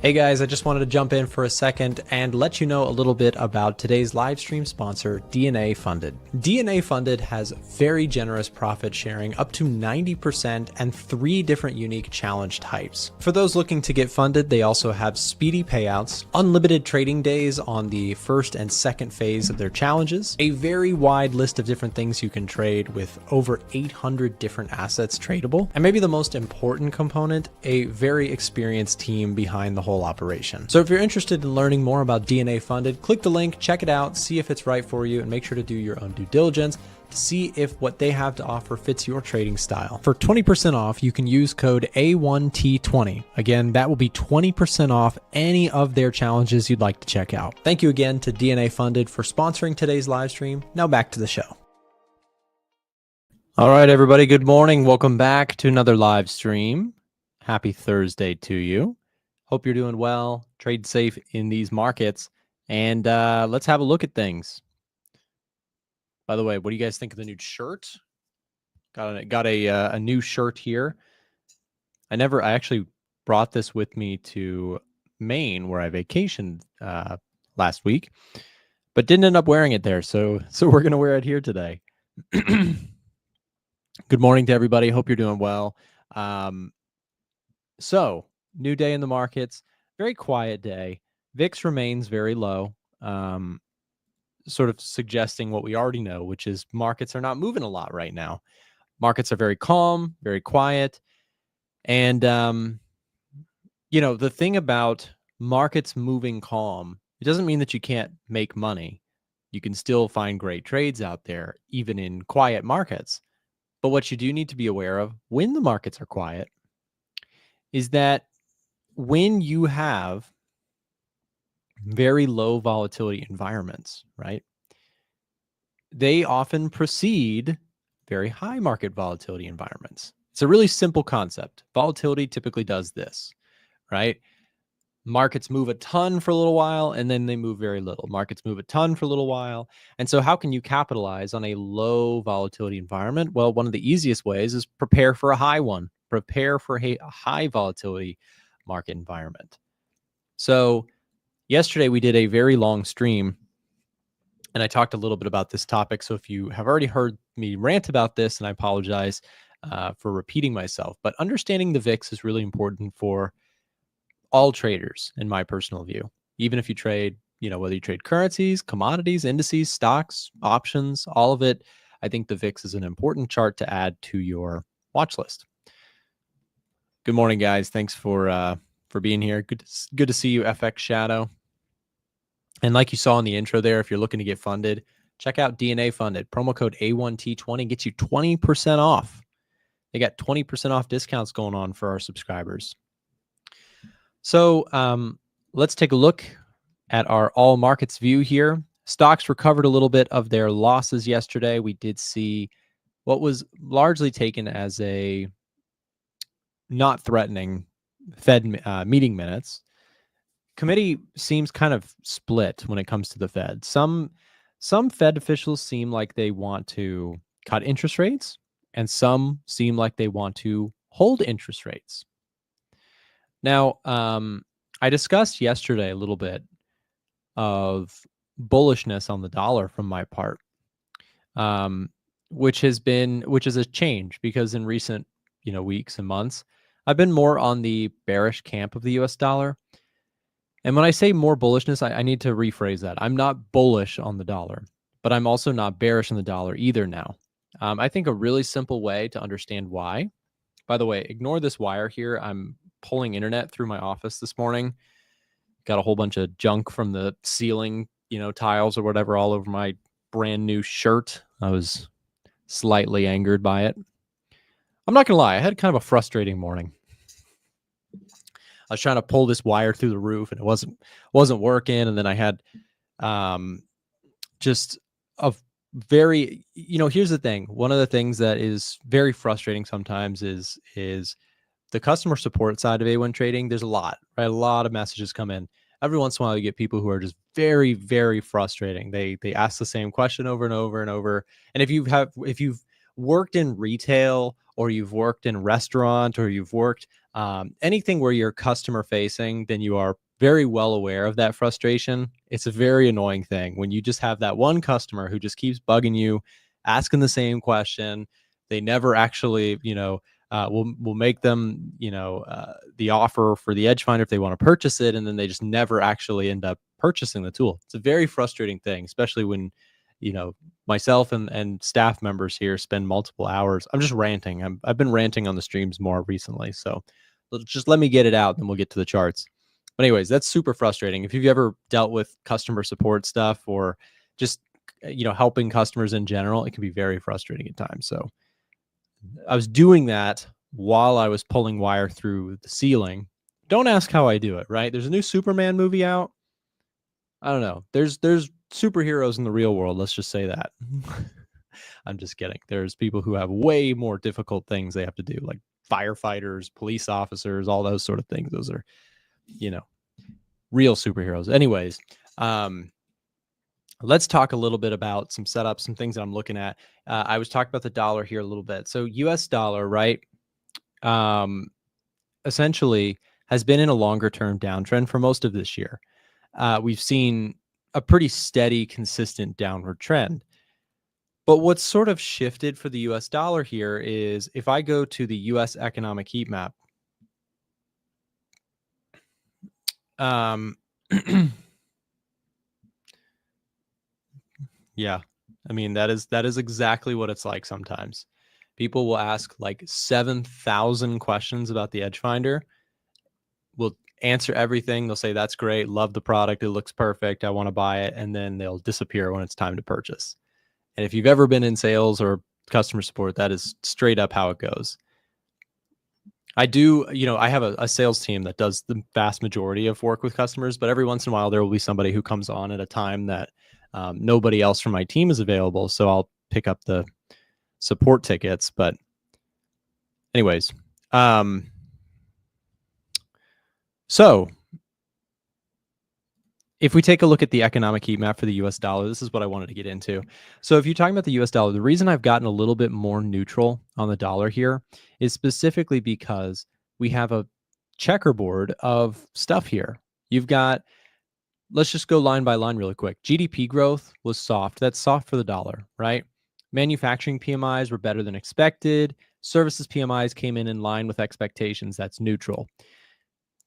Hey guys, I just wanted to jump in for a second and let you know a little bit about today's live stream sponsor, DNA Funded. DNA Funded has very generous profit sharing up to 90% and 3 different unique challenge types. For those looking to get funded, they also have speedy payouts, unlimited trading days on the first and second phase of their challenges, a very wide list of different things you can trade with over 800 different assets tradable, and maybe the most important component, a very experienced team behind the whole operation. So if you're interested in learning more about DNA Funded, click the link, check it out, see if it's right for you, and make sure to do your own due diligence to see if what they have to offer fits your trading style. For 20% off, you can use code A1T20. Again, that will be 20% off any of their challenges you'd like to check out. Thank you again to DNA Funded for sponsoring today's live stream. Now back to the show. All right, everybody, good morning. Welcome back to another live stream. Happy Thursday to you. Hope you're doing well, trade safe in these markets, and let's have a look at things. By the way, what do you guys think of the new shirt? Got a new shirt here. I actually brought this with me to Maine, where I vacationed last week, but didn't end up wearing it there. So we're gonna wear it here today. Good morning to everybody. Hope you're doing well. So new day in the markets, very quiet day. VIX remains very low, sort of suggesting what we already know, which is markets are not moving a lot right now. Markets are very calm, very quiet. And, the thing about markets moving calm, it doesn't mean that you can't make money. You can still find great trades out there, even in quiet markets. But what you do need to be aware of when the markets are quiet is that when you have very low volatility environments, right, they often precede very high market volatility environments. It's a really simple concept. Volatility typically does this, right? Markets move a ton for a little while, and then they move very little. Markets move a ton for a little while. And so how can you capitalize on a low volatility environment? Well, one of the easiest ways is prepare for a high one. Prepare for a high volatility market environment. So yesterday we did a very long stream and I talked a little bit about this topic. So if you have already heard me rant about this, and I apologize for repeating myself, but understanding the VIX is really important for all traders, in my personal view. Even if you trade, whether you trade currencies, commodities, indices, stocks, options, all of it, I think the VIX is an important chart to add to your watch list. Good morning, guys. Thanks for being here. Good to see you, FX Shadow. And like you saw in the intro there, if you're looking to get funded, check out DNA Funded. Promo code A1T20 gets you 20% off. They got 20% off discounts going on for our subscribers. So let's take a look at our all markets view here. Stocks recovered a little bit of their losses yesterday. We did see what was largely taken as a not threatening Fed meeting minutes. Committee seems kind of split when it comes to the Fed. Some Fed officials seem like they want to cut interest rates, and some seem like they want to hold interest rates. Now, I discussed yesterday a little bit of bullishness on the dollar from my part, which is a change because in recent weeks and months, I've been more on the bearish camp of the US dollar. And when I say more bullishness, I need to rephrase that. I'm not bullish on the dollar, but I'm also not bearish on the dollar either now. I think a really simple way to understand why, by the way, ignore this wire here. I'm pulling internet through my office this morning. Got a whole bunch of junk from the ceiling, tiles or whatever all over my brand new shirt. I was slightly angered by it. I'm not going to lie. I had kind of a frustrating morning. I was trying to pull this wire through the roof and it wasn't working. And then I had just a very, here's the thing. One of the things that is very frustrating sometimes is the customer support side of A1 trading. There's a lot, right? A lot of messages come in. Every once in a while you get people who are just very, very frustrating. They ask the same question over and over and over. And if you've worked in retail or you've worked in restaurant or you've worked Anything where you're customer facing, then you are very well aware of that frustration. It's a very annoying thing when you just have that one customer who just keeps bugging you, asking the same question. They never actually, will make them, the offer for the edge finder if they want to purchase it, and then they just never actually end up purchasing the tool. It's a very frustrating thing, especially when, myself and staff members here spend multiple hours. I'm just ranting. I've been ranting on the streams more recently, so just let me get it out, and then we'll get to the charts. But anyways, that's super frustrating. If you've ever dealt with customer support stuff or just helping customers in general, it can be very frustrating at times. So I was doing that while I was pulling wire through the ceiling. Don't ask how I do it, right? There's a new Superman movie out. I don't know. There's superheroes in the real world. Let's just say that. I'm just kidding. There's people who have way more difficult things they have to do, like firefighters, police officers, all those sort of things. Those are, real superheroes. Anyways, let's talk a little bit about some setups, some things that I'm looking at. I was talking about the dollar here a little bit. So US dollar, right? Essentially has been in a longer term downtrend for most of this year. We've seen a pretty steady, consistent downward trend. But what's sort of shifted for the US dollar here is if I go to the US economic heat map, yeah, I mean, that is exactly what it's like sometimes. People will ask like 7,000 questions about the edge finder. We'll answer everything. They'll say, that's great. Love the product. It looks perfect. I want to buy it. And then they'll disappear when it's time to purchase. And if you've ever been in sales or customer support, that is straight up how it goes. I do, I have a sales team that does the vast majority of work with customers, but every once in a while there will be somebody who comes on at a time that nobody else from my team is available. So I'll pick up the support tickets. But anyways, so if we take a look at the economic heat map for the US dollar, this is what I wanted to get into. So if you're talking about the US dollar, the reason I've gotten a little bit more neutral on the dollar here is specifically because we have a checkerboard of stuff here. You've got, let's just go line by line really quick. GDP growth was soft. That's soft for the dollar, right? Manufacturing PMIs were better than expected. Services PMIs came in line with expectations. That's neutral.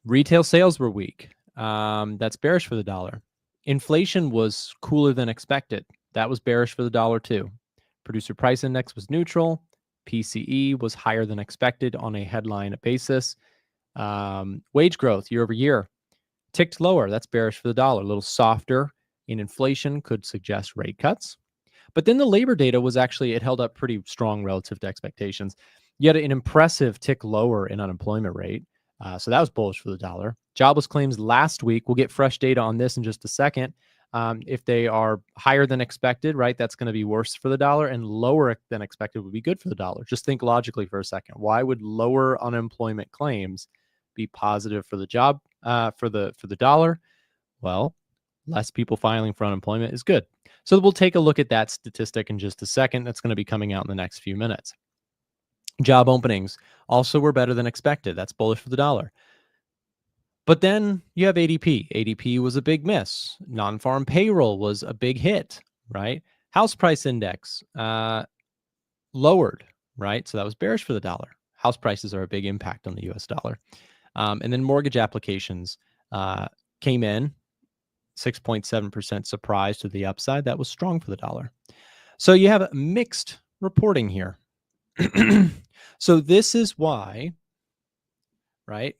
Retail sales were weak. That's bearish for the dollar. Inflation was cooler than expected. That was bearish for the dollar too. Producer price index was neutral. PCE was higher than expected on a headline basis. Wage growth year over year ticked lower. That's bearish for the dollar. A little softer in inflation could suggest rate cuts. But then the labor data was actually, it held up pretty strong relative to expectations. You had an impressive tick lower in unemployment rate. So that was bullish for the dollar. Jobless claims last week. We'll get fresh data on this in just a second. If they are higher than expected, right, that's going to be worse for the dollar, and lower than expected would be good for the dollar. Just think logically for a second. Why would lower unemployment claims be positive for the job, for the dollar? Well, less people filing for unemployment is good. So we'll take a look at that statistic in just a second. That's going to be coming out in the next few minutes. Job openings also were better than expected. That's bullish for the dollar. But then you have ADP. ADP was a big miss. Non-farm payroll was a big hit, right? House price index lowered, right? So that was bearish for the dollar. House prices are a big impact on the US dollar. And then mortgage applications came in 6.7% surprise to the upside. That was strong for the dollar. So you have mixed reporting here. So this is why, right?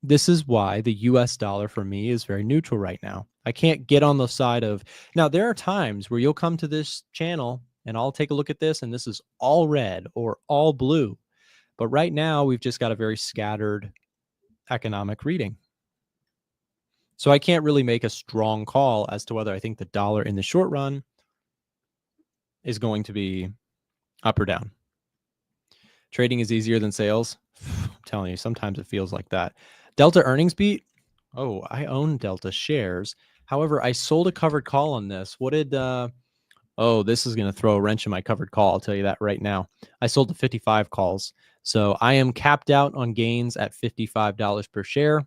This is why the US dollar for me is very neutral right now. I can't get on the side of, now there are times where you'll come to this channel and I'll take a look at this and this is all red or all blue. But right now we've just got a very scattered economic reading. So I can't really make a strong call as to whether I think the dollar in the short run is going to be up or down. Trading is easier than sales. I'm telling you, sometimes it feels like that. Delta earnings beat. Oh, I own Delta shares. However, I sold a covered call on this. What did, Oh, this is going to throw a wrench in my covered call. I'll tell you that right now. I sold to 55 calls. So I am capped out on gains at $55 per share,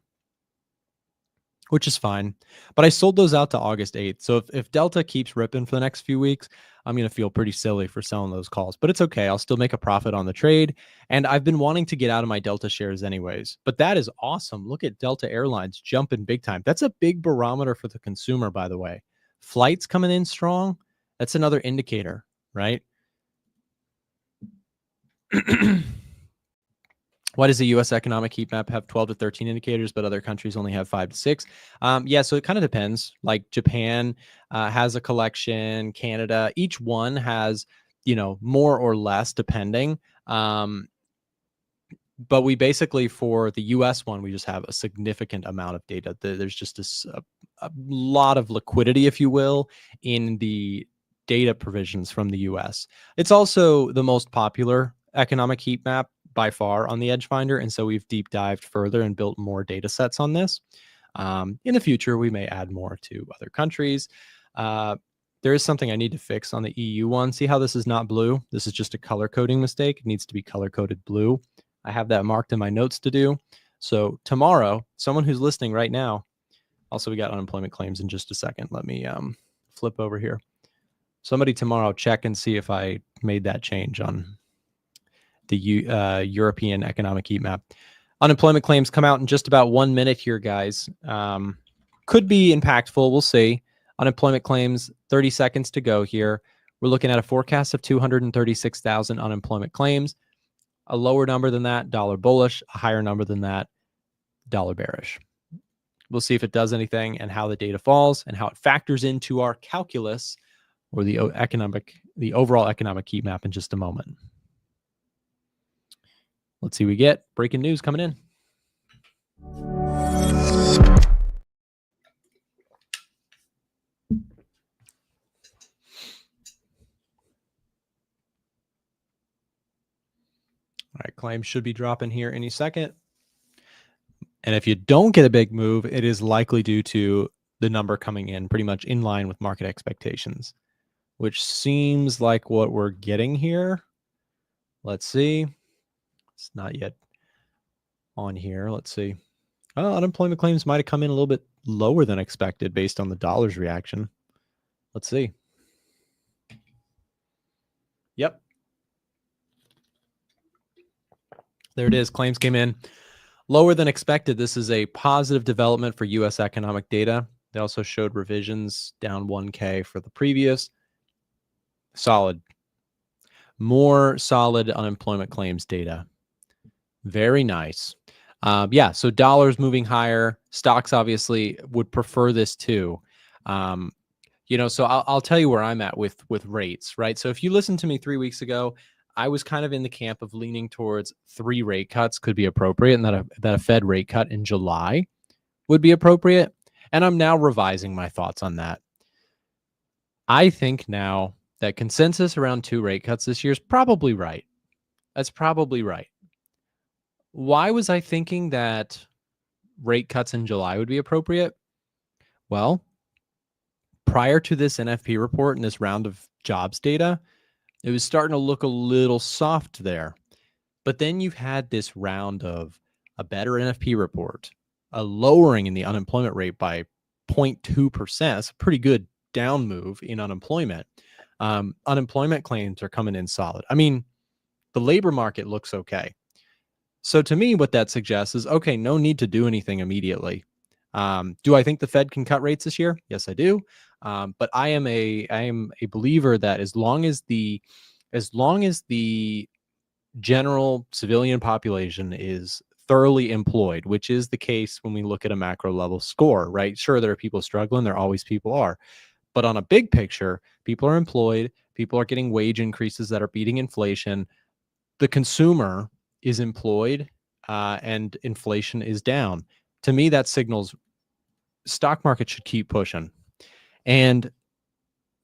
which is fine. But I sold those out to August 8th. So if Delta keeps ripping for the next few weeks, I'm going to feel pretty silly for selling those calls. But it's okay. I'll still make a profit on the trade. And I've been wanting to get out of my Delta shares anyways. But that is awesome. Look at Delta Airlines jumping big time. That's a big barometer for the consumer, by the way. Flights coming in strong. That's another indicator, right? Why does the U.S. economic heat map have 12 to 13 indicators, but other countries only have 5 to 6? Yeah, so it kind of depends. Like Japan has a collection, Canada, each one has, more or less depending. But we basically, for the US one, we just have a significant amount of data. There's just a lot of liquidity, if you will, in the data provisions from the US. It's also the most popular economic heat map by far on the Edge Finder. And so we've deep dived further and built more data sets on this. In the future, we may add more to other countries. There is something I need to fix on the EU one. See how this is not blue? This is just a color coding mistake. It needs to be color coded blue. I have that marked in my notes to do. So tomorrow, someone who's listening right now, also we got unemployment claims in just a second. Let me flip over here. Somebody tomorrow check and see if I made that change on the European economic heat map. Unemployment claims come out in just about 1 minute here, guys. Could be impactful. We'll see. Unemployment claims, 30 seconds to go here. We're looking at a forecast of 236,000 unemployment claims. A lower number than that, dollar bullish. A higher number than that, dollar bearish. We'll see if it does anything and how the data falls and how it factors into our calculus or the overall economic heat map in just a moment. Let's see what we get. Breaking news coming in. All right, claims should be dropping here any second. And if you don't get a big move, it is likely due to the number coming in pretty much in line with market expectations, which seems like what we're getting here. Let's see. It's not yet on here. Let's see. Unemployment claims might have come in a little bit lower than expected based on the dollar's reaction. Let's see. Yep. There it is. Claims came in lower than expected. This is a positive development for U.S. economic data. They also showed revisions down 1K for the previous. Solid. More solid unemployment claims data. Very nice. Yeah, so dollars moving higher. Stocks obviously would prefer this too. So I'll tell you where I'm at with rates, right? So if you listened to me 3 weeks ago, I was kind of in the camp of leaning towards 3 rate cuts could be appropriate, and that a Fed rate cut in July would be appropriate. And I'm now revising my thoughts on that. I think now that consensus around 2 rate cuts this year is probably right. That's probably right. Why was I thinking that rate cuts in July would be appropriate? Well, prior to this NFP report and this round of jobs data, it was starting to look a little soft there. But then you've had this round of a better NFP report, a lowering in the unemployment rate by 0.2%. That's a pretty good down move in unemployment. Unemployment claims are coming in solid. I mean, the labor market looks okay. So to me, what that suggests is, okay, no need to do anything immediately. Do I think the Fed can cut rates this year? Yes, I do. But I am a believer that as long as the general civilian population is thoroughly employed, which is the case when we look at a macro level score, right? Sure, there are people struggling. There always people are. But on a big picture, people are employed. People are getting wage increases that are beating inflation. The consumer is employed and inflation is down. To me, that signals stock market should keep pushing. And,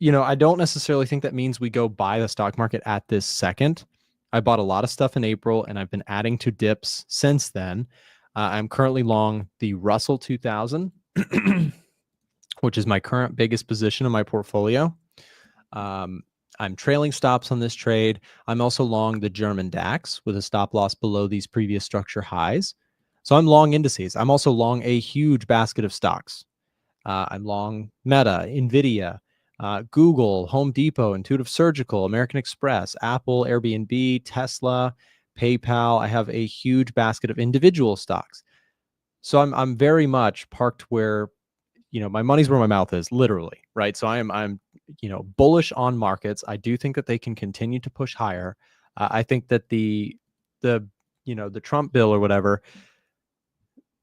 I don't necessarily think that means we go buy the stock market at this second. I bought a lot of stuff in April and I've been adding to dips since then. I'm currently long the Russell 2000, which is my current biggest position in my portfolio. I'm trailing stops on this trade. I'm also long the German DAX with a stop loss below these previous structure highs. So I'm long indices. I'm also long a huge basket of stocks. I'm long Meta, Nvidia, Google, Home Depot, Intuitive Surgical, American Express, Apple, Airbnb, Tesla, PayPal. I have a huge basket of individual stocks. So I'm very much parked where, my money's where my mouth is, literally, right? So I'm bullish on markets. I do think that they can continue to push higher. I think that the the Trump bill or whatever,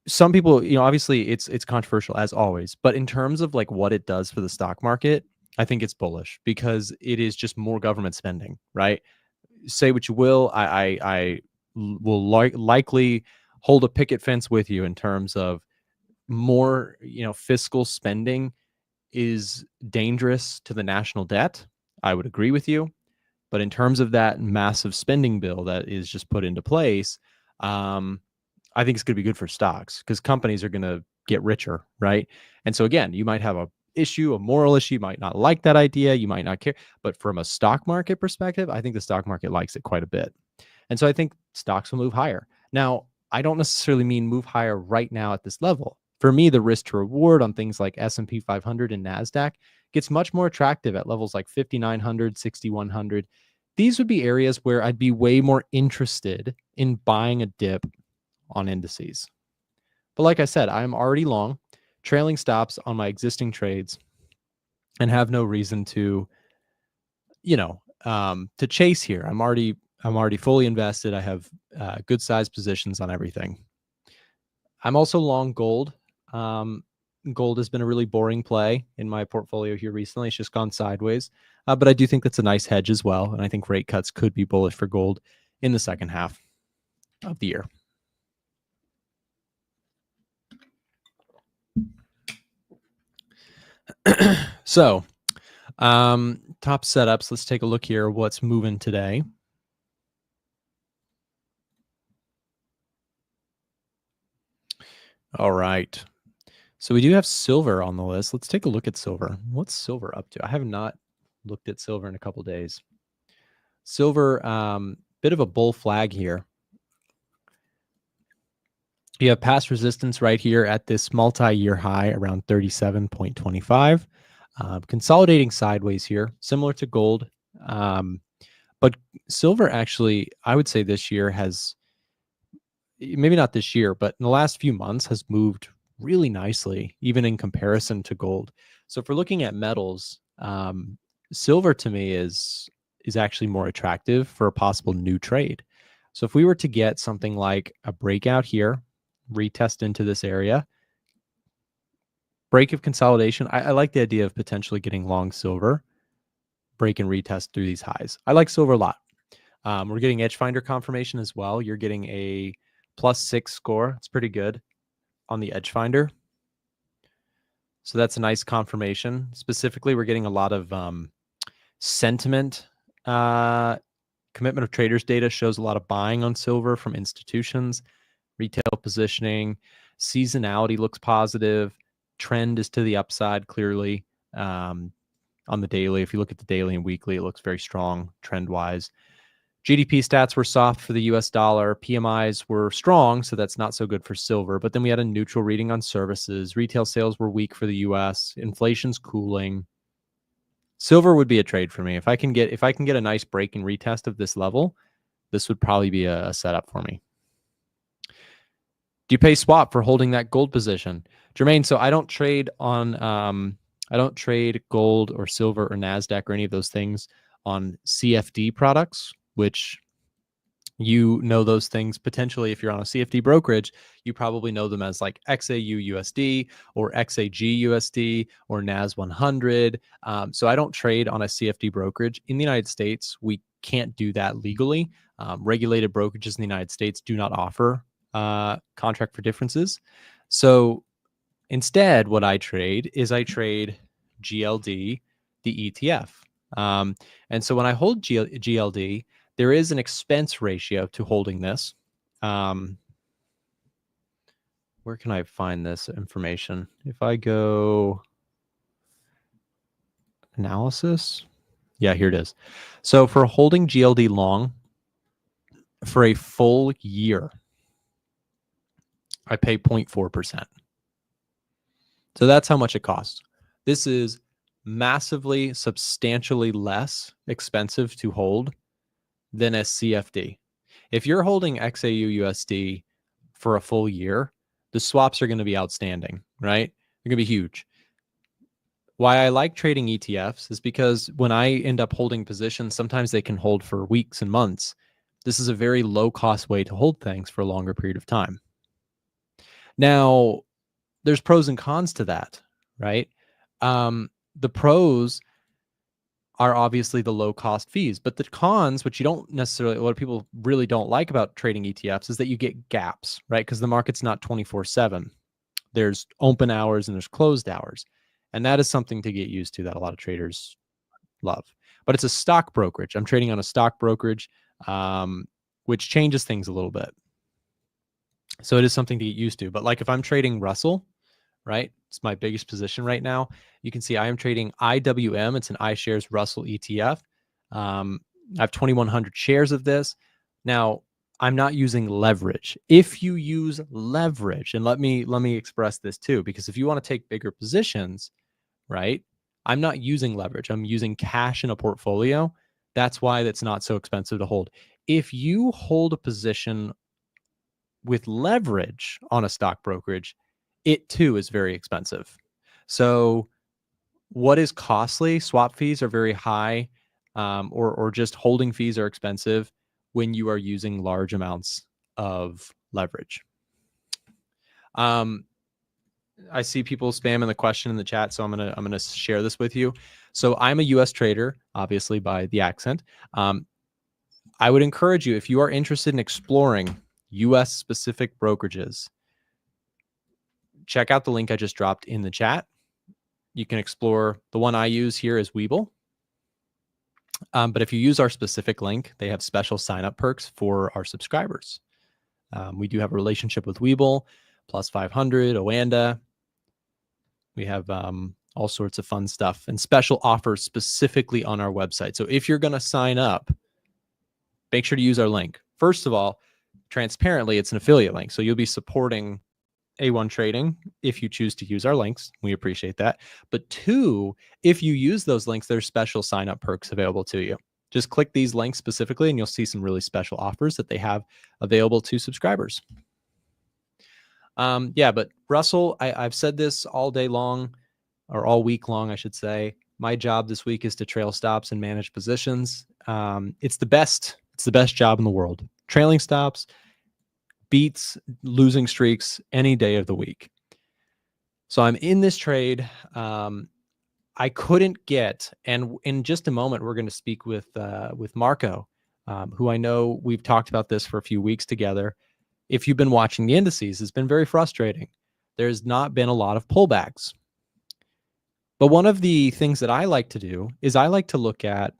some people, obviously it's controversial as always, but in terms of like what it does for the stock market, I think it's bullish because it is just more government spending, right? Say what you will, I will likely hold a picket fence with you in terms of more, fiscal spending is dangerous to the national debt. I would agree with you. But in terms of that massive spending bill that is just put into place, I think it's going to be good for stocks because companies are going to get richer, right? And so again, you might have a moral issue, you might not like that idea, you might not care, but from a stock market perspective, I think the stock market likes it quite a bit. And so I think stocks will move higher. Now, I don't necessarily mean move higher right now at this level. For me, the risk to reward on things like S&P 500 and NASDAQ gets much more attractive at levels like 5,900, 6,100. These would be areas where I'd be way more interested in buying a dip on indices. But like I said, I'm already long, trailing stops on my existing trades, and have no reason to, to chase here. I'm already fully invested. I have good sized positions on everything. I'm also long gold. Gold has been a really boring play in my portfolio here recently. It's just gone sideways. But I do think that's a nice hedge as well. And I think rate cuts could be bullish for gold in the second half of the year. So, top setups. Let's take a look here. What's moving today? All right. So we do have silver on the list. Let's take a look at silver. What's silver up to? I have not looked at silver in a couple days. Silver, bit of a bull flag here. You have past resistance right here at this multi-year high around 37.25. Consolidating sideways here, similar to gold. But silver actually, I would say this year has, maybe not this year, but in the last few months has moved really nicely, even in comparison to gold. So if we're looking at metals, silver to me is actually more attractive for a possible new trade. So if we were to get something like a breakout here, retest into this area, break of consolidation, I like the idea of potentially getting long silver, break and retest through these highs. I like silver a lot. We're getting edge finder confirmation as well. You're getting a +6 score. It's pretty good on the edge finder. So that's a nice confirmation. Specifically, we're getting a lot of sentiment. Commitment of traders data shows a lot of buying on silver from institutions. Retail positioning, seasonality looks positive. Trend is to the upside clearly on the daily. If you look at the daily and weekly, it looks very strong trend-wise. GDP stats were soft for the US dollar. PMIs were strong, so that's not so good for silver. But then we had a neutral reading on services. Retail sales were weak for the US. Inflation's cooling. Silver would be a trade for me. If I can get a nice break and retest of this level, this would probably be a setup for me. Do you pay swap for holding that gold position? Jermaine, so I don't trade on I don't trade gold or silver or NASDAQ or any of those things on CFD products, which those things potentially. If you're on a CFD brokerage, you probably know them as like XAU USD or XAG USD or NAS 100. So I don't trade on a CFD brokerage. In the United States, we can't do that legally. Regulated brokerages in the United States do not offer contract for differences. So instead, what I trade is GLD, the ETF. And so when I hold GLD, there is an expense ratio to holding this. Where can I find this information? If I go analysis, Yeah, here it is. So for holding GLD long for a full year, I pay 0.4%. So that's how much it costs. This is massively, substantially less expensive to hold than a CFD. If you're holding XAU USD for a full year, the swaps are going to be outstanding, right? They're going to be huge. Why I like trading ETFs is because when I end up holding positions, sometimes they can hold for weeks and months. This is a very low cost way to hold things for a longer period of time. Now, there's pros and cons to that, right? The pros are obviously the low cost fees, but the cons, which you don't necessarily, a lot of people really don't like about trading ETFs, is that you get gaps, right? Because the market's not 24/7. There's open hours and there's closed hours. And that is something to get used to that a lot of traders love. But it's a stock brokerage. I'm trading on a stock brokerage, which changes things a little bit. So it is something to get used to. But like if I'm trading Russell, right? It's my biggest position right now. You can see I am trading IWM. It's an iShares Russell ETF. I have 2,100 shares of this. Now, I'm not using leverage. If you use leverage, and let me express this too, because if you want to take bigger positions, right? I'm not using leverage. I'm using cash in a portfolio. That's why that's not so expensive to hold. If you hold a position with leverage on a stock brokerage, it too is very expensive. So what is costly? Swap fees are very high, or just holding fees are expensive when you are using large amounts of leverage. I see people spamming the question in the chat, so I'm gonna share this with you. So I'm a U.S. trader, obviously by the accent. I would encourage you, if you are interested in exploring U.S. specific brokerages, check out the link I just dropped in the chat. You can explore. The one I use here is Webull. But if you use our specific link, they have special sign-up perks for our subscribers. We do have a relationship with Webull, Plus 500, Oanda. We have all sorts of fun stuff and special offers specifically on our website. So if you're going to sign up, make sure to use our link. First of all, transparently, it's an affiliate link. So you'll be supporting A1 Trading if you choose to use our links. We appreciate that. But two, if you use those links, there's special sign-up perks available to you. Just click these links specifically and you'll see some really special offers that they have available to subscribers. Yeah, but Russell, I've said this all day long, or all week long, I should say. My job this week is to trail stops and manage positions. It's the best job in the world. Trailing stops beats losing streaks any day of the week. So I'm in this trade. I couldn't get, and in just a moment, we're going to speak with Marco, who I know we've talked about this for a few weeks together. If you've been watching the indices, it's been very frustrating. There's not been a lot of pullbacks. But one of the things that I like to do is I like to look at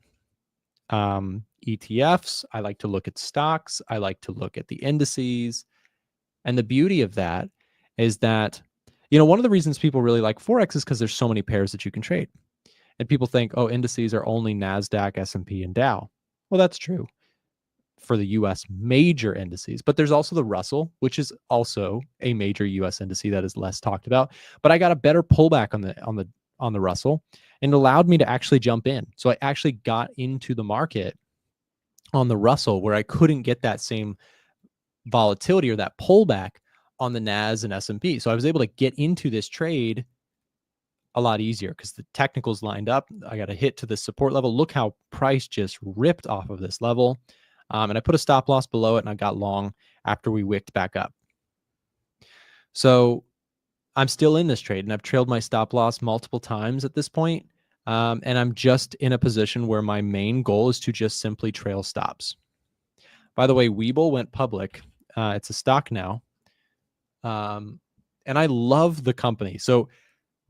ETFs. I like to look at stocks. I like to look at the indices. And the beauty of that is that, one of the reasons people really like Forex is because there's so many pairs that you can trade. And people think, oh, indices are only NASDAQ, S&P, and Dow. Well, that's true for the US major indices, but there's also the Russell, which is also a major US index that is less talked about. But I got a better pullback on the Russell, and it allowed me to actually jump in. So I actually got into the market on the Russell where I couldn't get that same volatility or that pullback on the NAS and S&P. So I was able to get into this trade a lot easier because the technicals lined up. I got a hit to the support level. Look how price just ripped off of this level. And I put a stop loss below it and I got long after we wicked back up. So I'm still in this trade and I've trailed my stop loss multiple times at this point. And I'm just in a position where my main goal is to just simply trail stops. By the way, Webull went public. It's a stock now. And I love the company. So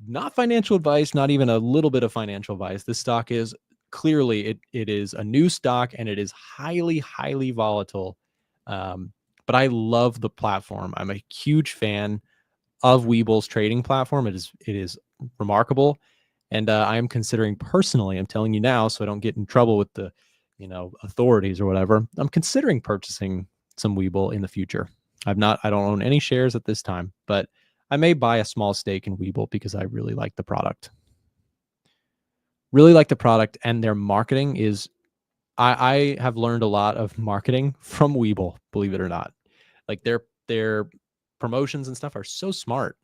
not financial advice, not even a little bit of financial advice. This stock is clearly, it is a new stock and it is highly, highly volatile. But I love the platform. I'm a huge fan of Webull's trading platform. It is remarkable. And I am considering personally, I'm telling you now, so I don't get in trouble with the, authorities or whatever. I'm considering purchasing some Webull in the future. I don't own any shares at this time, but I may buy a small stake in Webull because I really like the product. Really like the product, and their marketing is, I have learned a lot of marketing from Webull, believe it or not. Like their promotions and stuff are so smart.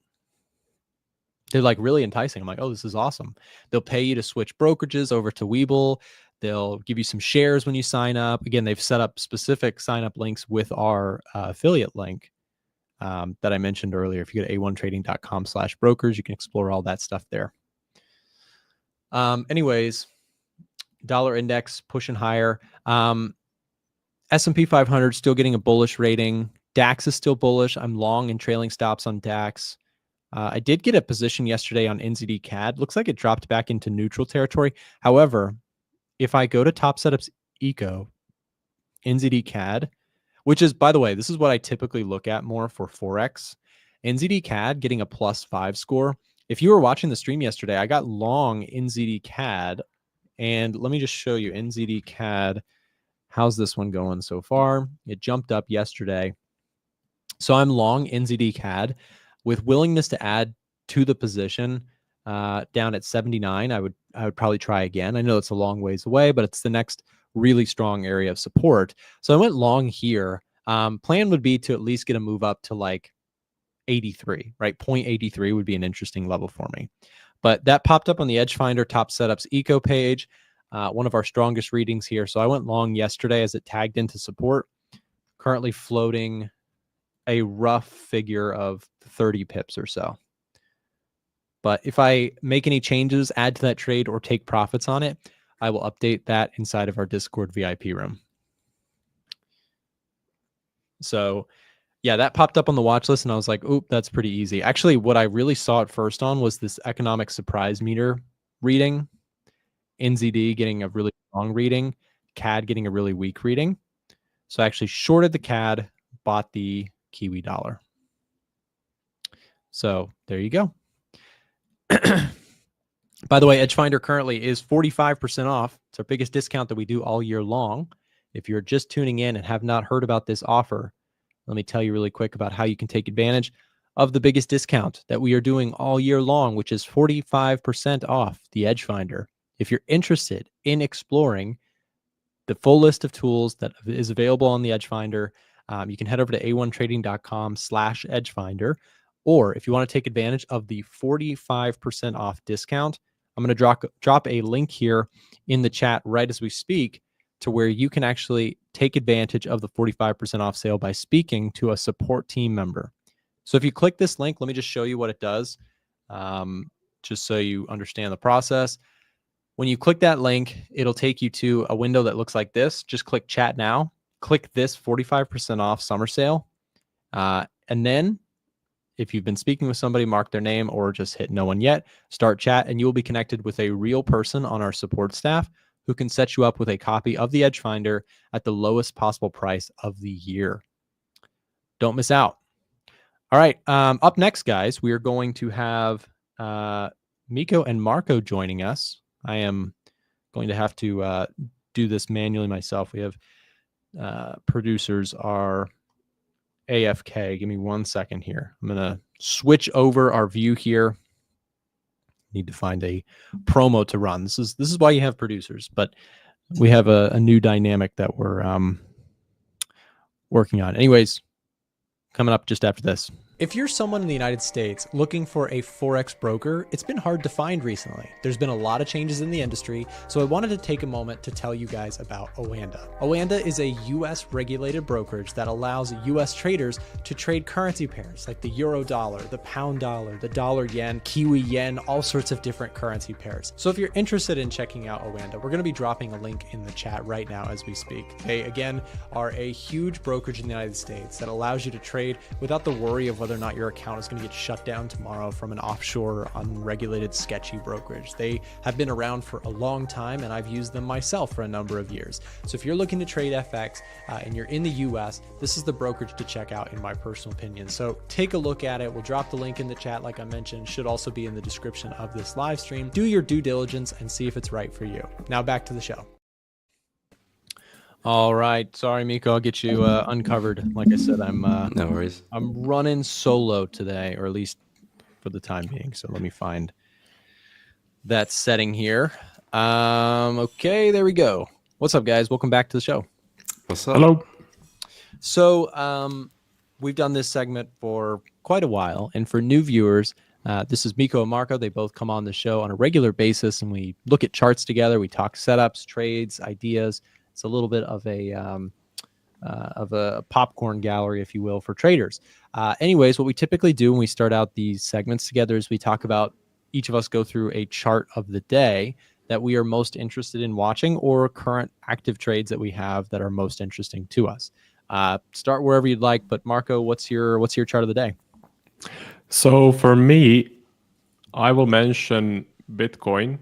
They're like really enticing. I'm like, oh, this is awesome. They'll pay you to switch brokerages over to Webull. They'll give you some shares when you sign up. Again, they've set up specific sign up links with our affiliate link that I mentioned earlier. If you go to a1trading.com/brokers, you can explore all that stuff there. Anyways, dollar index pushing higher. S&P 500 still getting a bullish rating. DAX is still bullish. I'm long and trailing stops on DAX. I did get a position yesterday on NZD CAD. Looks like it dropped back into neutral territory. However, if I go to Top Setups Eco, NZD CAD, which is, by the way, this is what I typically look at more for Forex. NZD CAD getting a +5 score. If you were watching the stream yesterday, I got long NZD CAD. And let me just show you NZD CAD. How's this one going so far? It jumped up yesterday. So I'm long NZD CAD with willingness to add to the position down at 79. I would probably try again. I know it's a long ways away, but it's the next really strong area of support. So I went long here. Plan would be to at least get a move up to like 83, right? 0.83 would be an interesting level for me. But that popped up on the Edge Finder Top Setups Eco page, one of our strongest readings here. So I went long yesterday as it tagged into support, currently floating a rough figure of 30 pips or so. But if I make any changes, add to that trade, or take profits on it, I will update that inside of our Discord VIP room. So yeah, that popped up on the watch list and I was like, oop, that's pretty easy. Actually, what I really saw it first on was this economic surprise meter reading. NZD getting a really strong reading, CAD getting a really weak reading. So I actually shorted the CAD, bought the Kiwi dollar. So there you go. By the way, Edge Finder currently is 45% off. It's our biggest discount that we do all year long. If you're just tuning in and have not heard about this offer, let me tell you really quick about how you can take advantage of the biggest discount that we are doing all year long, which is 45% off the Edge Finder. If you're interested in exploring the full list of tools that is available on the Edge Finder, you can head over to a1trading.com/edgefinder. Or if you want to take advantage of the 45% off discount, I'm going to drop a link here in the chat right as we speak to where you can actually take advantage of the 45% off sale by speaking to a support team member. So if you click this link, let me just show you what it does, just so you understand the process. When you click that link, it'll take you to a window that looks like this. Just click chat now. Click this 45% off summer sale. And then if you've been speaking with somebody, mark their name or just hit no one yet, start chat, and you will be connected with a real person on our support staff who can set you up with a copy of the Edge Finder at the lowest possible price of the year. Don't miss out. All right. Up next, guys, we are going to have Miko and Marco joining us. I am going to have to do this manually myself. We have producers are AFK. Give me 1 second here. I'm going to switch over our view here. Need to find a promo to run. This is why you have producers, but we have a new dynamic that we're working on. Anyways, coming up just after this. If you're someone in the United States looking for a Forex broker, it's been hard to find recently. There's been a lot of changes in the industry, so I wanted to take a moment to tell you guys about Oanda. Oanda is a US regulated brokerage that allows US traders to trade currency pairs like the euro dollar, the pound dollar, the dollar yen, Kiwi yen, all sorts of different currency pairs. So if you're interested in checking out Oanda, we're going to be dropping a link in the chat right now as we speak. They, again, are a huge brokerage in the United States that allows you to trade without the worry of whether whether or not your account is going to get shut down tomorrow from an offshore, unregulated, sketchy brokerage. They have been around for a long time, and I've used them myself for a number of years. So if you're looking to trade FX and you're in the US, this is the brokerage to check out, in my personal opinion. So take a look at it. We'll drop the link in the chat, like I mentioned, should also be in the description of this live stream. Do your due diligence and see if it's right for you. Now back to the show. All right. Sorry, Miko. I'll get you uncovered. Like I said, no worries. I'm running solo today, or at least for the time being. So let me find that setting here. Okay, there we go. What's up, guys? Welcome back to the show. What's up? Hello. So we've done this segment for quite a while, and for new viewers, this is Miko and Marco. They both come on the show on a regular basis, and we look at charts together. We talk setups, trades, ideas. It's a little bit of a popcorn gallery, if you will, for traders. Anyways, what we typically do when we start out these segments together is we talk about, each of us go through a chart of the day that we are most interested in watching, or current active trades that we have that are most interesting to us. Start wherever you'd like, but Marco, what's your chart of the day? So for me, I will mention Bitcoin,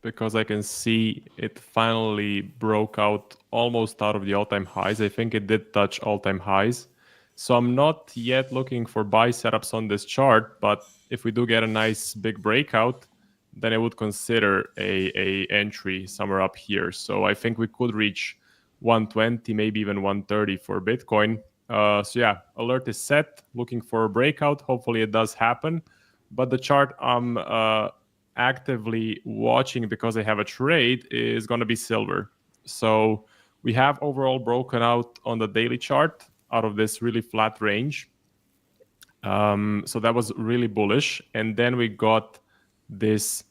because I can see it finally broke out almost out of the all-time highs. I think it did touch all-time highs. So I'm not yet looking for buy setups on this chart, but if we do get a nice big breakout, then I would consider a entry somewhere up here. So I think we could reach 120, maybe even 130 for Bitcoin. So yeah, alert is set, looking for a breakout. Hopefully it does happen. But the chart I'm actively watching, because I have a trade, is going to be silver. So we have overall broken out on the daily chart out of this really flat range. So that was really bullish. And then we got this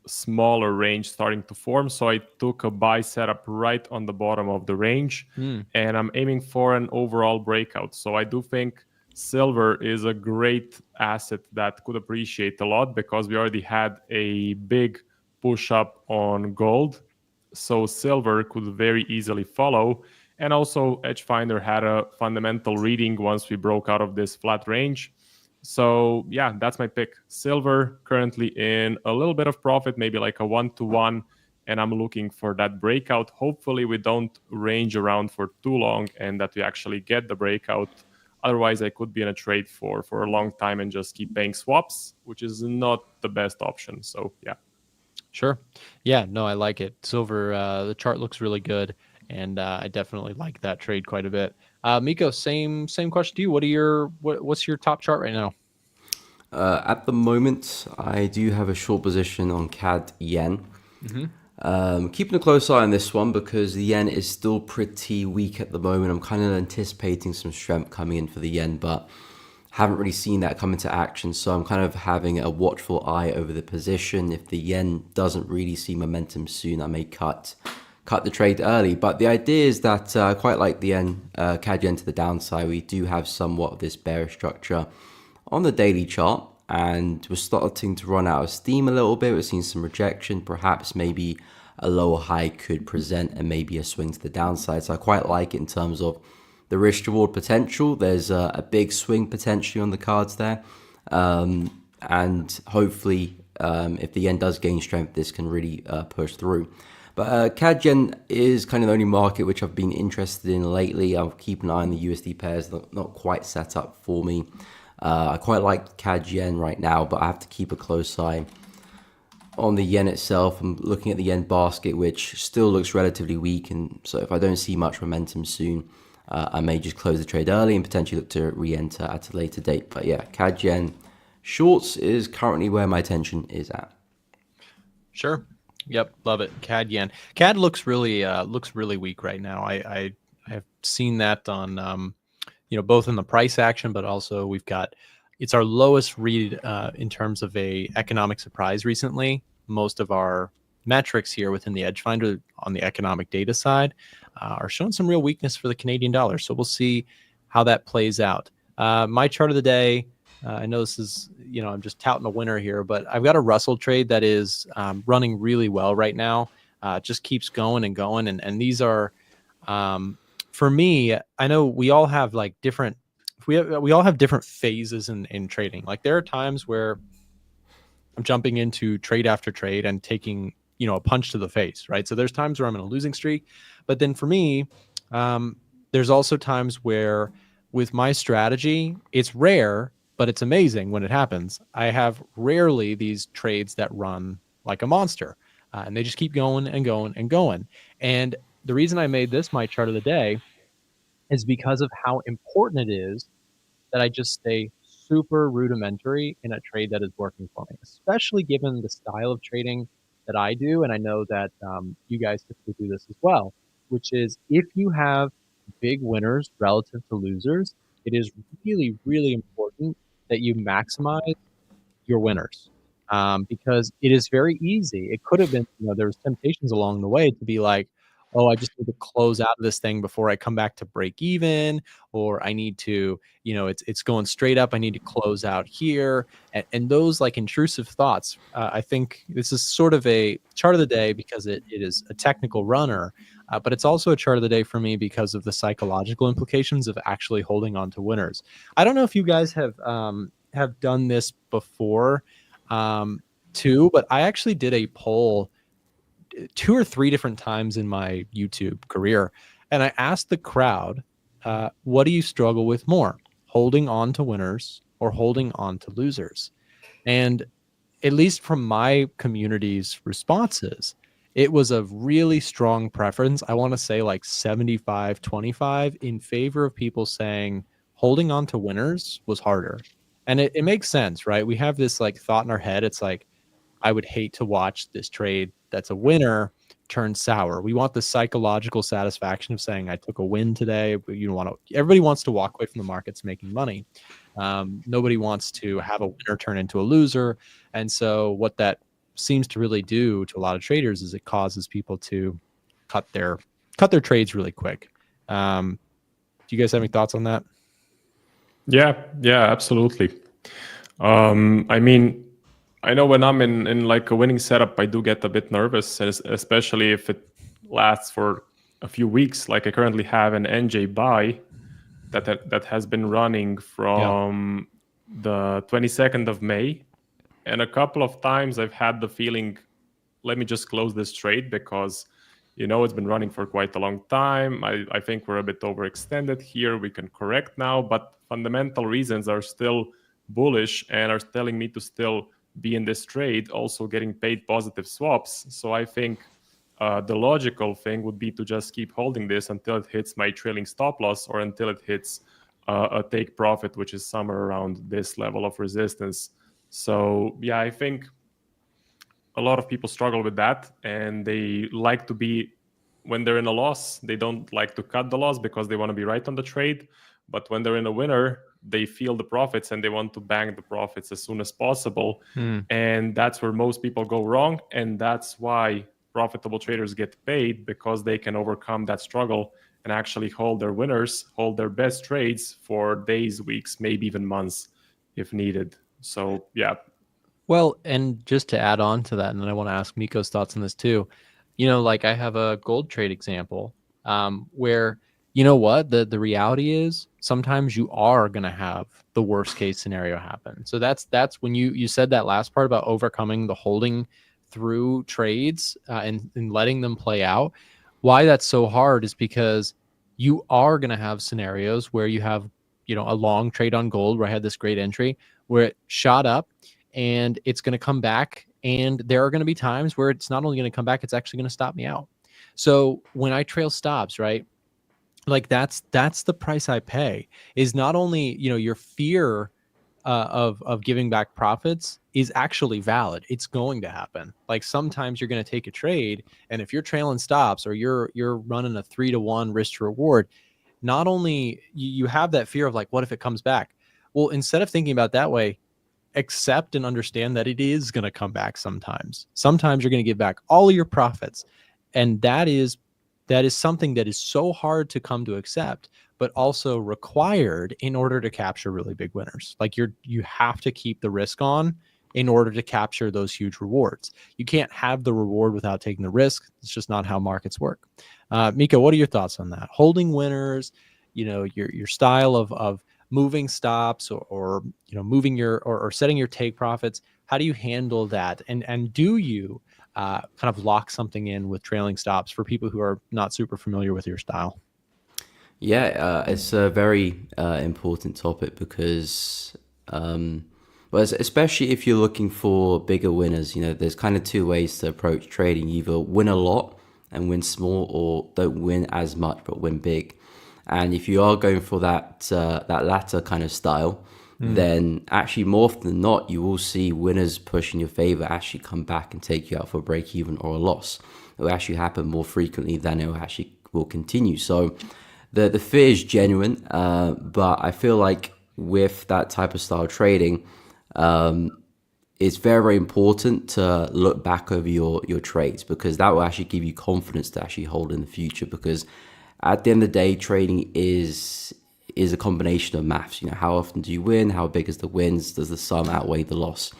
smaller range starting to form. So I took a buy setup right on the bottom of the range, and I'm aiming for an overall breakout. So I do think silver is a great asset that could appreciate a lot, because we already had a big push up on gold. So silver could very easily follow. And also Edgefinder had a fundamental reading once we broke out of this flat range. So yeah, that's my pick. Silver currently in a little bit of profit, maybe like a 1-to-1. And I'm looking for that breakout. Hopefully we don't range around for too long and that we actually get the breakout. Otherwise, I could be in a trade for a long time and just keep paying swaps, which is not the best option. So yeah. Sure. Yeah, no, I like it. Silver, the chart looks really good, and I definitely like that trade quite a bit. Miko, same question to you. What's your top chart right now? At the moment, I do have a short position on CAD yen. Keeping a close eye on this one, because the yen is still pretty weak at the moment. I'm kind of anticipating some strength coming in for the yen, but haven't really seen that come into action. So I'm kind of having a watchful eye over the position. If the yen doesn't really see momentum soon, I may cut the trade early. But the idea is that I quite like the yen, CAD yen to the downside. We do have somewhat of this bearish structure on the daily chart, and we're starting to run out of steam a little bit. We're seeing some rejection. Perhaps maybe a lower high could present and maybe a swing to the downside. So I quite like it in terms of the risk reward potential. There's a big swing potentially on the cards there. And hopefully, if the yen does gain strength, this can really push through. But CAD yen is kind of the only market which I've been interested in lately. I'll keep an eye on the USD pairs, not quite set up for me. I quite like CAD yen right now, but I have to keep a close eye on the yen itself. I'm looking at the yen basket, which still looks relatively weak. And so if I don't see much momentum soon, I may just close the trade early and potentially look to re-enter at a later date. But yeah, CAD yen shorts is currently where my attention is at. Sure. Yep. Love it. CAD yen. CAD looks really weak right now. I have seen that on, both in the price action, but also it's our lowest read in terms of a economic surprise recently. Most of our metrics here within the Edgefinder on the economic data side are showing some real weakness for the Canadian dollar. So we'll see how that plays out. My chart of the day, I know this is, I'm just touting a winner here, but I've got a Russell trade that is running really well right now. Just keeps going and going. And these are, for me, I know we all have like different we all have different phases in trading. Like there are times where I'm jumping into trade after trade and taking, a punch to the face, right? So there's times where I'm in a losing streak, but then for me, there's also times where with my strategy, it's rare, but it's amazing when it happens. I have rarely these trades that run like a monster, and they just keep going and going and going. And the reason I made this my chart of the day is because of how important it is that I just stay super rudimentary in a trade that is working for me, especially given the style of trading that I do. And I know that you guys typically do this as well, which is if you have big winners relative to losers, it is really, really important that you maximize your winners, because it is very easy. It could have been, there was temptations along the way to be like, oh, I just need to close out of this thing before I come back to break even, or I need to, it's going straight up. I need to close out here, and those like intrusive thoughts. I think this is sort of a chart of the day because it is a technical runner, but it's also a chart of the day for me because of the psychological implications of actually holding on to winners. I don't know if you guys have done this before too, but I actually did a poll 2 or 3 different times in my YouTube career, and I asked the crowd, what do you struggle with more, holding on to winners or holding on to losers? And at least from my community's responses, it was a really strong preference. I want to say like 75-25 in favor of people saying holding on to winners was harder. And it makes sense, right? We have this like thought in our head. It's like, I would hate to watch this trade that's a winner turn sour. We want the psychological satisfaction of saying I took a win today. But everybody wants to walk away from the markets making money. Nobody wants to have a winner turn into a loser. And so what that seems to really do to a lot of traders is it causes people to cut their trades really quick. Do you guys have any thoughts on that? Yeah, absolutely. I mean, I know when I'm in like a winning setup, I do get a bit nervous, especially if it lasts for a few weeks. Like I currently have an NJ buy that has been running from the 22nd of May. And a couple of times I've had the feeling, let me just close this trade because, it's been running for quite a long time. I think we're a bit overextended here. We can correct now, but fundamental reasons are still bullish and are telling me to still be in this trade, also getting paid positive swaps. So I think the logical thing would be to just keep holding this until it hits my trailing stop loss or until it hits a take profit, which is somewhere around this level of resistance. So yeah, I think a lot of people struggle with that, and they like to be, when they're in a loss, they don't like to cut the loss because they want to be right on the trade. But when they're in a winner, they feel the profits and they want to bang the profits as soon as possible. And that's where most people go wrong. And that's why profitable traders get paid, because they can overcome that struggle and actually hold their winners, hold their best trades for days, weeks, maybe even months if needed. So yeah. Well, and just to add on to that, and then I want to ask Miko's thoughts on this too. Like I have a gold trade example where, the reality is sometimes you are going to have the worst case scenario happen. So that's when you said that last part about overcoming the holding through trades and letting them play out. Why that's so hard is because you are going to have scenarios where you have, a long trade on gold where I had this great entry where it shot up and it's going to come back. And there are going to be times where it's not only going to come back, it's actually going to stop me out. So when I trail stops, right, like that's the price I pay, is not only, your fear of giving back profits is actually valid. It's going to happen. Like sometimes you're going to take a trade, and if you're trailing stops or you're running a 3-to-1 risk to reward, not only you have that fear of like, what if it comes back? Well, instead of thinking about that way, accept and understand that it is going to come back sometimes. Sometimes you're going to give back all of your profits. And that is something that is so hard to come to accept, but also required in order to capture really big winners. Like you have to keep the risk on in order to capture those huge rewards. You can't have the reward without taking the risk. It's just not how markets work. Miko, what are your thoughts on that? Holding winners, your style of moving stops or moving your or setting your take profits? How do you handle that? And do you kind of lock something in with trailing stops for people who are not super familiar with your style? Yeah, it's a very important topic because, well, especially if you're looking for bigger winners, there's kind of two ways to approach trading. You either win a lot and win small, or don't win as much but win big. And if you are going for that latter kind of style, then actually more often than not, you will see winners push in your favor actually come back and take you out for a break even or a loss. It will actually happen more frequently than it will continue. So the fear is genuine, but I feel like with that type of style trading, it's very, very important to look back over your trades, because that will actually give you confidence to actually hold in the future. Because at the end of the day, trading is a combination of maths. How often do you win? How big is the wins? Does the sum outweigh the loss?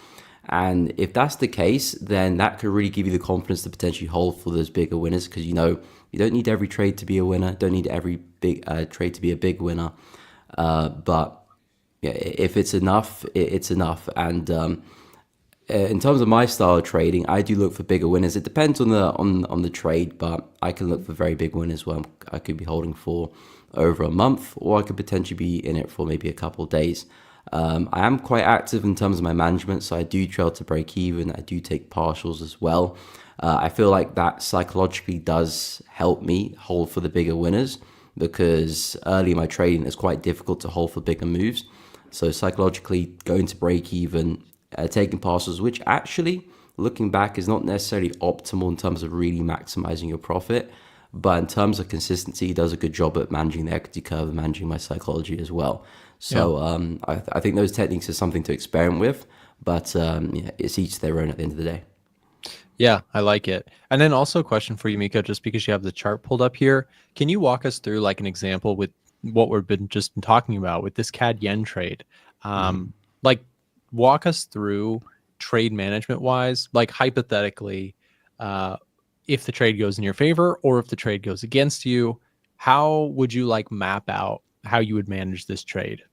And if that's the case, then that could really give you the confidence to potentially hold for those bigger winners, because you don't need every trade to be a winner, don't need every big trade to be a big winner. But yeah, if it's enough, it's enough. And in terms of my style of trading, I do look for bigger winners. It depends on the trade, but I can look for very big winners where I could be holding for over a month, or I could potentially be in it for maybe a couple of days. I am quite active in terms of my management, so I do trail to break even. I do take partials as well. I feel like that psychologically does help me hold for the bigger winners, because early in my trading it's quite difficult to hold for bigger moves. So psychologically going to break even, taking partials, which actually looking back is not necessarily optimal in terms of really maximizing your profit, but in terms of consistency, he does a good job at managing the equity curve and managing my psychology as well. So I think those techniques are something to experiment with, but it's each their own at the end of the day. Yeah, I like it. And then also a question for you, Miko, just because you have the chart pulled up here, can you walk us through like an example with what we've been talking about with this CAD yen trade? Like walk us through trade management wise, like hypothetically, if the trade goes in your favor or if the trade goes against you, how would you like map out how you would manage this trade?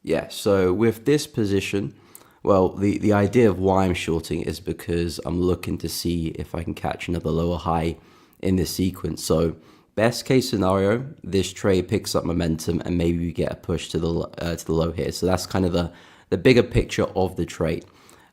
Yeah, so with this position, well, the idea of why I'm shorting is because I'm looking to see if I can catch another lower high in this sequence. So best case scenario, this trade picks up momentum and maybe we get a push to the low here. So that's kind of the bigger picture of the trade.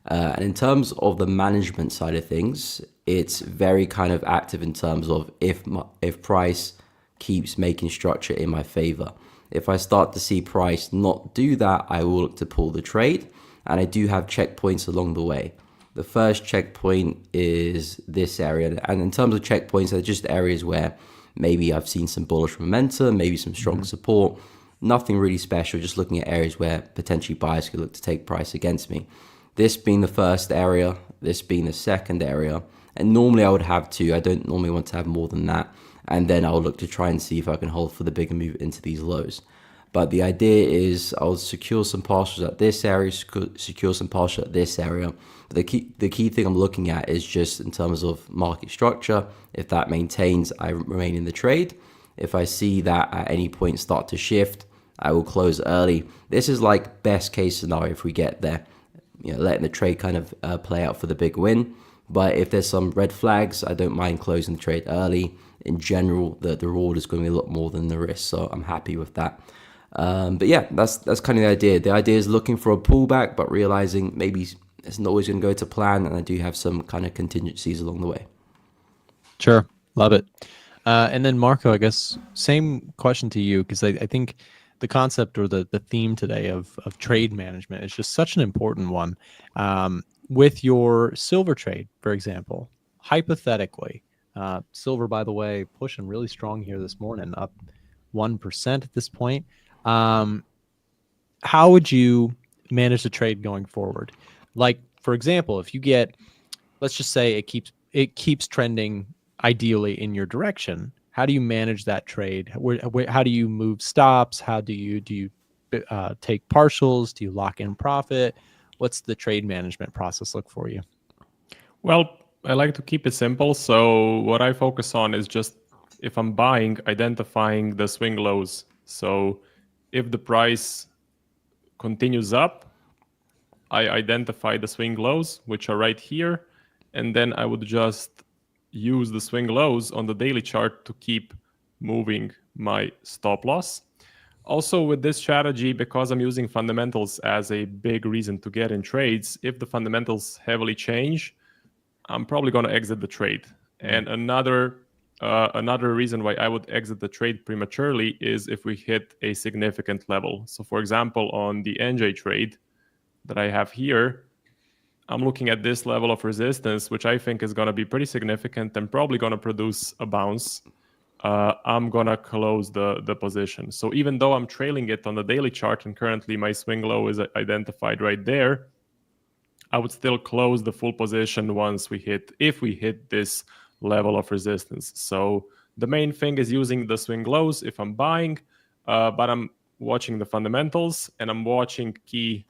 And in terms of the management side of things, it's very kind of active in terms of if price keeps making structure in my favor. If I start to see price not do that, I will look to pull the trade. And I do have checkpoints along the way. The first checkpoint is this area. And in terms of checkpoints, they're just areas where maybe I've seen some bullish momentum, maybe some strong support. Nothing really special, just looking at areas where potentially buyers could look to take price against me. This being the first area, this being the second area. And normally I would have two. I don't normally want to have more than that. And then I'll look to try and see if I can hold for the bigger move into these lows. But the idea is I'll secure some partials at this area, secure some partials at this area. But the key thing I'm looking at is just in terms of market structure. If that maintains, I remain in the trade. If I see that at any point start to shift, I will close early. This is like best case scenario if we get there, letting the trade kind of play out for the big win. But if there's some red flags, I don't mind closing the trade early. In general, the reward is going to be a lot more than the risk, so I'm happy with that. But yeah, that's kind of the idea. The idea is looking for a pullback, but realizing maybe it's not always going to go to plan, and I do have some kind of contingencies along the way. Sure, love it. And then Marco, I guess same question to you, because I think the concept or the theme today of trade management is just such an important one. With your silver trade, for example, hypothetically, silver, by the way, pushing really strong here this morning, up 1% at this point. How would you manage the trade going forward? Like, for example, if you get, let's just say it keeps trending ideally in your direction, how do you manage that trade? How do you move stops? How do you take partials? Do you lock in profit? What's the trade management process look for you? Well, I like to keep it simple. So what I focus on is just, if I'm buying, identifying the swing lows. So if the price continues up, I identify the swing lows, which are right here, and then I would just use the swing lows on the daily chart to keep moving my stop loss. Also, with this strategy, because I'm using fundamentals as a big reason to get in trades, if the fundamentals heavily change, I'm probably going to exit the trade. And another reason why I would exit the trade prematurely is if we hit a significant level. So, for example, on the NJ trade that I have here, I'm looking at this level of resistance, which I think is going to be pretty significant and probably going to produce a bounce. I'm going to close the position. So even though I'm trailing it on the daily chart and currently my swing low is identified right there, I would still close the full position if we hit this level of resistance. So the main thing is using the swing lows if I'm buying, but I'm watching the fundamentals and I'm watching key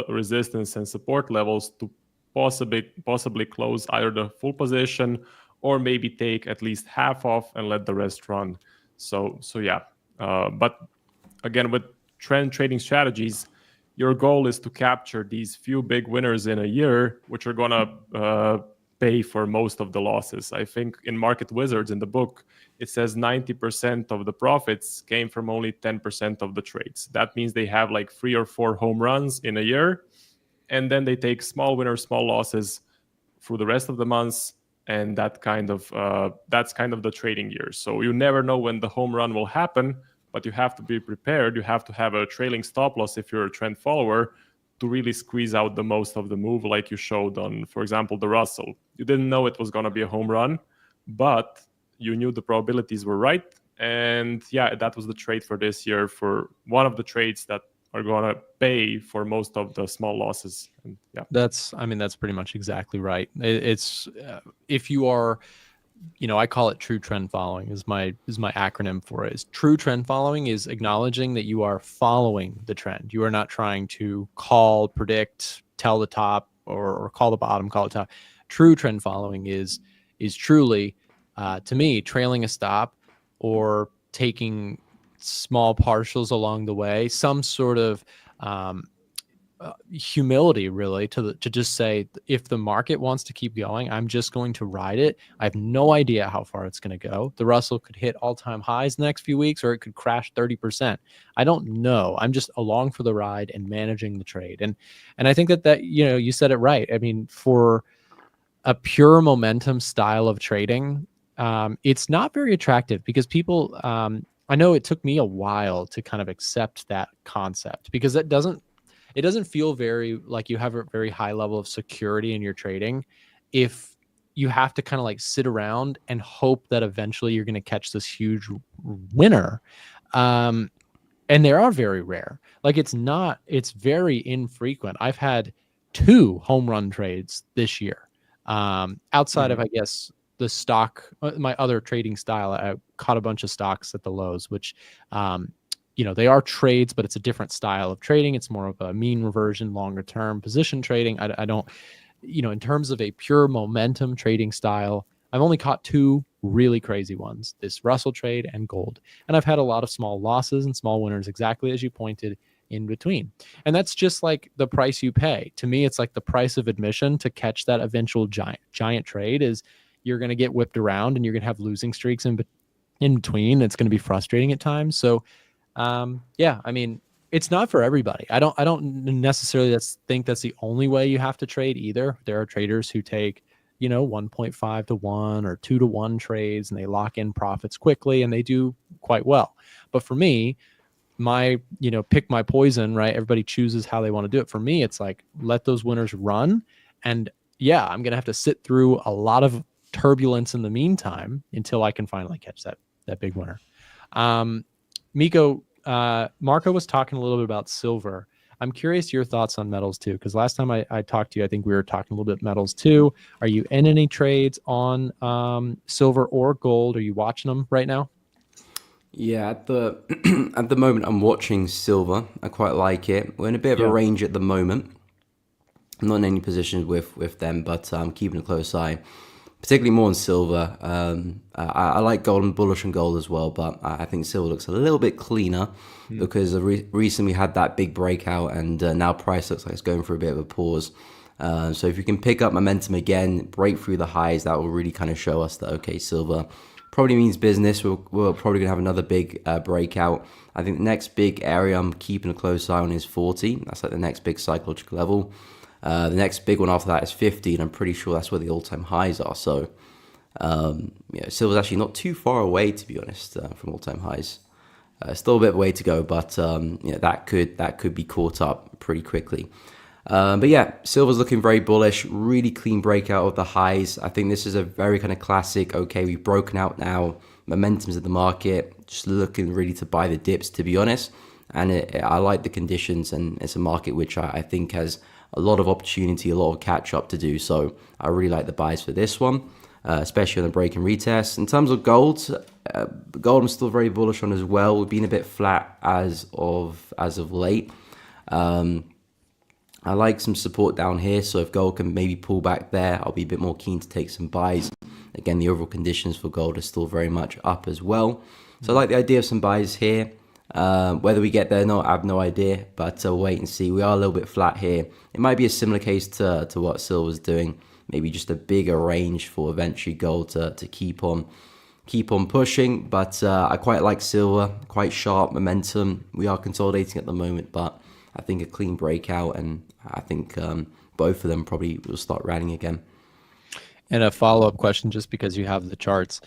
resistance and support levels to possibly close either the full position or maybe take at least half off and let the rest run. So yeah. But again, with trend trading strategies, your goal is to capture these few big winners in a year, which are going to pay for most of the losses. I think in Market Wizards, in the book, it says 90% of the profits came from only 10% of the trades. That means they have like 3 or 4 home runs in a year, and then they take small winners, small losses through the rest of the months, and that's kind of the trading year. So you never know when the home run will happen, but you have to be prepared. You have to have a trailing stop loss if you're a trend follower to really squeeze out the most of the move, like you showed on, for example, the Russell. You didn't know it was going to be a home run, but you knew the probabilities were right. And yeah, that was the trade for this year, for one of the trades that are going to pay for most of the small losses. And yeah, that's pretty much exactly right. It's if you are, I call it true trend following is my acronym for it. True trend following is acknowledging that you are following the trend. You are not trying to call, predict, tell the top, or call the bottom, call the top. True trend following is truly, to me, trailing a stop or taking small partials along the way, some sort of humility, really, to just say, if the market wants to keep going, I'm just going to ride it. I have no idea how far it's going to go. The Russell could hit all-time highs the next few weeks, or it could crash 30%. I don't know. I'm just along for the ride and managing the trade. And I think that you said it right. I mean, for a pure momentum style of trading, it's not very attractive because people, I know it took me a while to kind of accept that concept, because it doesn't feel very like you have a very high level of security in your trading if you have to kind of like sit around and hope that eventually you're going to catch this huge winner. And they are very rare. Like it's very infrequent. I've had 2 home run trades this year. Outside of, I guess, the stock, my other trading style, I caught a bunch of stocks at the lows, which, they are trades, but it's a different style of trading. It's more of a mean reversion, longer term position trading. I don't, in terms of a pure momentum trading style, I've only caught 2 really crazy ones, this Russell trade and gold. And I've had a lot of small losses and small winners, exactly as you pointed, in between. And that's just like the price you pay. To me, it's like the price of admission to catch that eventual giant trade is you're going to get whipped around and you're going to have losing streaks in between. It's going to be frustrating at times. So yeah, I mean, it's not for everybody. I don't necessarily think that's the only way you have to trade either. There are traders who take, 1.5 to 1 or 2 to 1 trades, and they lock in profits quickly and they do quite well. But for me, pick my poison, right? Everybody chooses how they want to do it. For me, it's like, let those winners run. And yeah, I'm going to have to sit through a lot of turbulence in the meantime until I can finally catch that big winner. Miko, Marco was talking a little bit about silver. I'm curious your thoughts on metals too, because last time I talked to you, I think we were talking a little bit metals too. Are you in any trades on silver or gold? Are you watching them right now? Yeah, at the moment I'm watching silver. I quite like it. We're in a bit of a range at the moment. I'm not in any positions with them, but I'm keeping a close eye. particularly more on silver. I like gold and bullish on gold as well, but I think silver looks a little bit cleaner because recently we had that big breakout, and now price looks like it's going for a bit of a pause. So if you can pick up momentum again, break through the highs, that will really kind of show us that, okay, silver probably means business. We're probably going to have another big breakout. I think the next big area I'm keeping a close eye on is 40. That's like the next big psychological level. The next big one after that is 50, and I'm pretty sure that's where the all-time highs are. So, silver's actually not too far away, to be honest, from all-time highs. Still a bit of a way to go, but that could be caught up pretty quickly. But yeah, silver's looking very bullish, really clean breakout of the highs. I think this is a very kind of classic, okay, we've broken out now, momentum's in the market, just looking really to buy the dips, to be honest. And I like the conditions, and it's a market which I think has a lot of opportunity, a lot of catch up to do. So I really like the buys for this one, especially on the break and retest. In terms of gold, I'm still very bullish on as well. We've been a bit flat as of late. I like some support down here, so if gold can maybe pull back there, I'll be a bit more keen to take some buys. Again, the overall conditions for gold are still very much up as well. So I like the idea of some buys here. Whether we get there or not, I have no idea, but we'll wait and see. We are a little bit flat here. It might be a similar case to what silver's doing, maybe just a bigger range for eventually gold to keep on pushing. But I quite like silver, quite sharp momentum. We are consolidating at the moment, but I think a clean breakout, and I think both of them probably will start rallying again. And a follow-up question, just because you have the charts.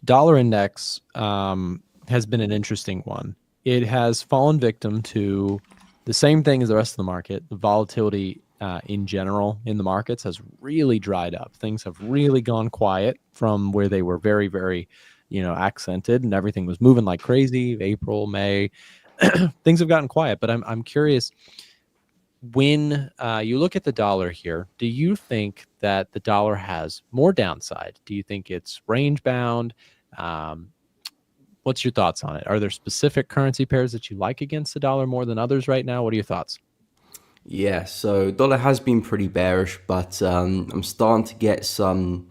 Dollar index has been an interesting one. It has fallen victim to the same thing as the rest of the market. The volatility in general in the markets has really dried up. Things have really gone quiet from where they were very, very, accented, and everything was moving like crazy. April, May, things have gotten quiet. But I'm curious, when you look at the dollar here, do you think that the dollar has more downside? Do you think it's range bound? What's your thoughts on it? Are there specific currency pairs that you like against the dollar more than others right now? What are your thoughts? Yeah, so dollar has been pretty bearish, but I'm starting to get some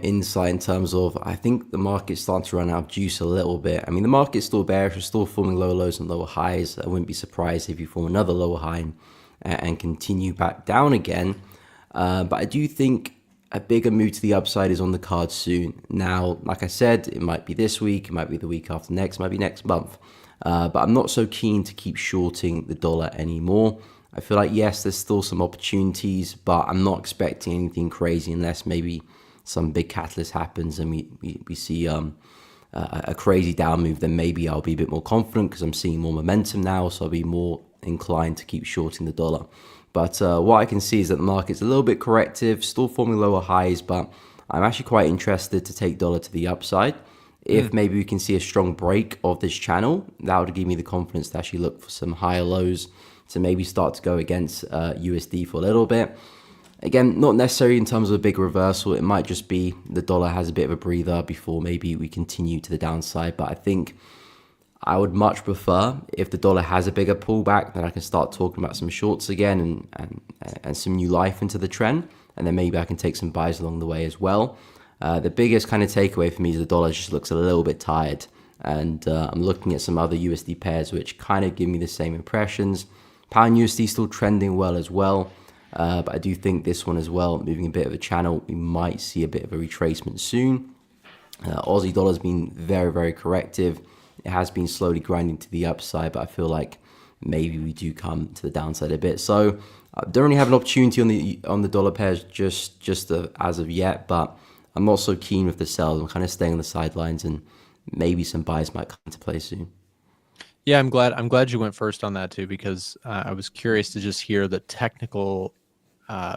insight in terms of, I think the market's starting to run out of juice a little bit. I mean, the market's still bearish, it's still forming lower lows and lower highs. I wouldn't be surprised if you form another lower high and continue back down again. But I do think a bigger move to the upside is on the card soon. Now, like I said, it might be this week, it might be the week after next, it might be next month. But I'm not so keen to keep shorting the dollar anymore. I feel like, yes, there's still some opportunities, but I'm not expecting anything crazy unless maybe some big catalyst happens and we see a crazy down move. Then maybe I'll be a bit more confident because I'm seeing more momentum now, so I'll be more inclined to keep shorting the dollar. But what I can see is that the market's a little bit corrective, still forming lower highs, but I'm actually quite interested to take dollar to the upside. If maybe we can see a strong break of this channel, that would give me the confidence to actually look for some higher lows to maybe start to go against USD for a little bit. Again, not necessarily in terms of a big reversal. It might just be the dollar has a bit of a breather before maybe we continue to the downside. But I think I would much prefer if the dollar has a bigger pullback, then I can start talking about some shorts again and some new life into the trend. And then maybe I can take some buys along the way as well. The biggest kind of takeaway for me is the dollar just looks a little bit tired. And I'm looking at some other USD pairs which kind of give me the same impressions. Pound USD still trending well as well. But I do think this one as well, moving a bit of a channel, we might see a bit of a retracement soon. Aussie dollar's been very, very corrective. It has been slowly grinding to the upside, but I feel like maybe we do come to the downside a bit. So I don't really have an opportunity on the dollar pairs just as of yet, but I'm not so keen with the sells. I'm kind of staying on the sidelines, and maybe some buys might come into play soon. Yeah, I'm glad you went first on that too, because I was curious to just hear the technical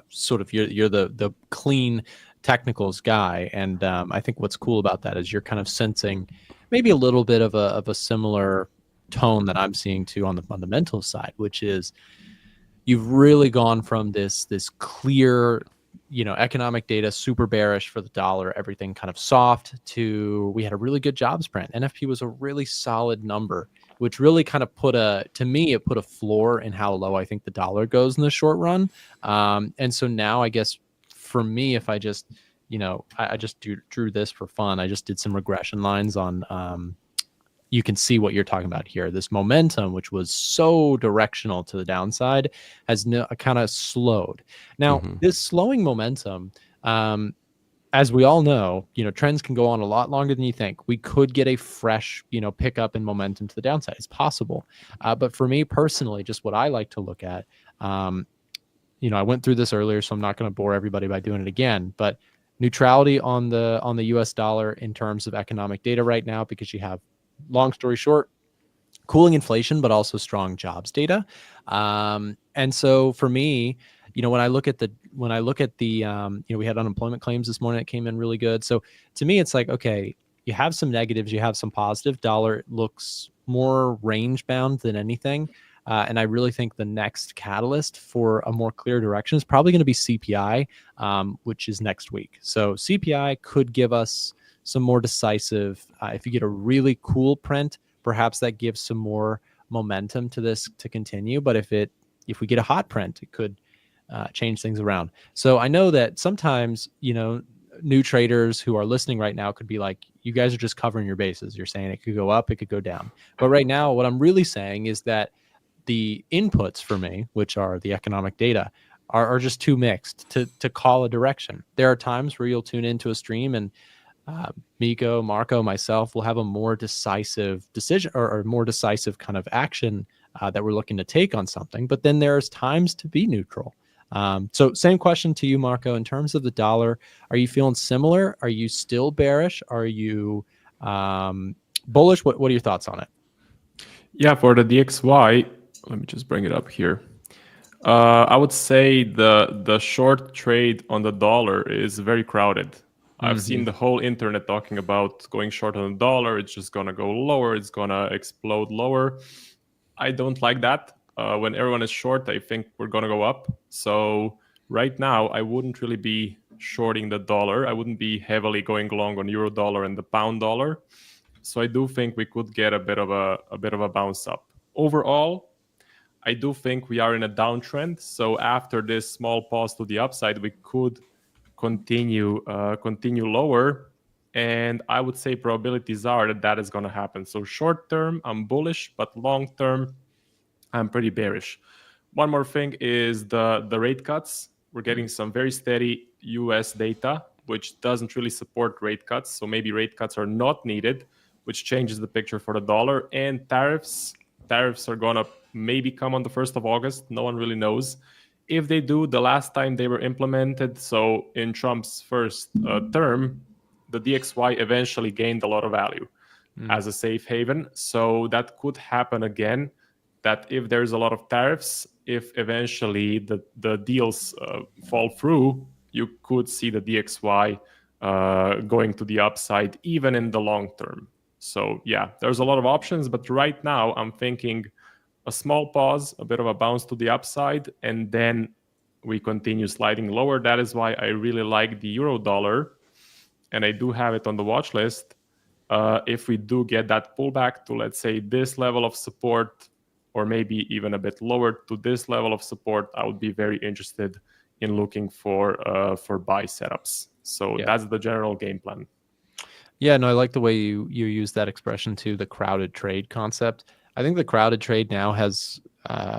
sort of you're the clean technicals guy, and I think what's cool about that is you're kind of sensing maybe a little bit of a similar tone that I'm seeing too on the fundamental side, which is you've really gone from this clear, economic data, super bearish for the dollar, everything kind of soft, to we had a really good jobs print. NFP was a really solid number, which really kind of put a floor in how low I think the dollar goes in the short run. And so now I guess for me, if I just I just drew this for fun. I just did some regression lines on. You can see what you're talking about here. This momentum, which was so directional to the downside, has kind of slowed. Now, this slowing momentum, as we all know, trends can go on a lot longer than you think. We could get a fresh, pickup in momentum to the downside. It's possible. But for me personally, just what I like to look at, I went through this earlier, so I'm not going to bore everybody by doing it again, but neutrality on the US dollar in terms of economic data right now, because you have, long story short, cooling inflation, but also strong jobs data. And so for me, when I look at the, we had unemployment claims this morning that came in really good. So to me, it's like, okay, you have some negatives, you have some positive. Dollar looks more range bound than anything. And I really think the next catalyst for a more clear direction is probably going to be CPI, which is next week. So CPI could give us some more decisive, if you get a really cool print, perhaps that gives some more momentum to this to continue. But if we get a hot print, it could change things around. So I know that sometimes, new traders who are listening right now could be like, you guys are just covering your bases. You're saying it could go up, it could go down. But right now, what I'm really saying is that the inputs for me, which are the economic data, are just too mixed to call a direction. There are times where you'll tune into a stream and Miko, Marco, myself will have a more decisive decision or more decisive kind of action that we're looking to take on something. But then there's times to be neutral. So same question to you, Marco. In terms of the dollar, are you feeling similar? Are you still bearish? Are you bullish? What are your thoughts on it? Yeah, for the DXY, let me just bring it up here. I would say the short trade on the dollar is very crowded. I've seen the whole internet talking about going short on the dollar. It's just going to go lower. It's going to explode lower. I don't like that. When everyone is short, I think we're going to go up. So right now, I wouldn't really be shorting the dollar. I wouldn't be heavily going long on euro dollar and the pound dollar. So I do think we could get a bit of a bounce up. Overall, I do think we are in a downtrend. So after this small pause to the upside, we could continue lower, and I would say probabilities are that is going to happen. So short term, I'm bullish, but long term, I'm pretty bearish. One more thing is the rate cuts. We're getting some very steady US data, which doesn't really support rate cuts. So maybe rate cuts are not needed, which changes the picture for the dollar. And tariffs are going to maybe come on the 1st of August. No one really knows. If they do, the last time they were implemented, so in Trump's first term, the DXY eventually gained a lot of value as a safe haven. So that could happen again, that if there's a lot of tariffs, if eventually the deals fall through, you could see the DXY going to the upside, even in the long term. So yeah, there's a lot of options, but right now I'm thinking a small pause, a bit of a bounce to the upside, and then we continue sliding lower. That is why I really like the euro dollar, and I do have it on the watch list. If we do get that pullback to, let's say, this level of support, or maybe even a bit lower to this level of support, I would be very interested in looking for buy setups. So that's the general game plan. Yeah, no, I like the way you use that expression too, the crowded trade concept. I think the crowded trade now has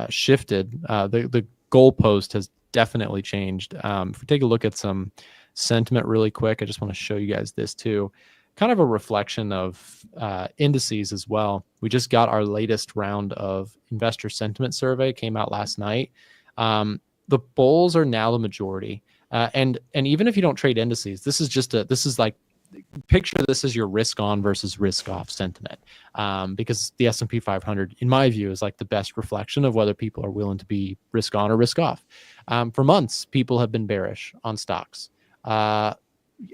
shifted. The goalpost has definitely changed. If we take a look at some sentiment really quick, I just want to show you guys this too. Kind of a reflection of indices as well. We just got our latest round of investor sentiment survey, came out last night. The bulls are now the majority. And even if you don't trade indices, this is like, picture this as your risk on versus risk off sentiment, because the S&P 500, in my view, is like the best reflection of whether people are willing to be risk on or risk off. For months, people have been bearish on stocks,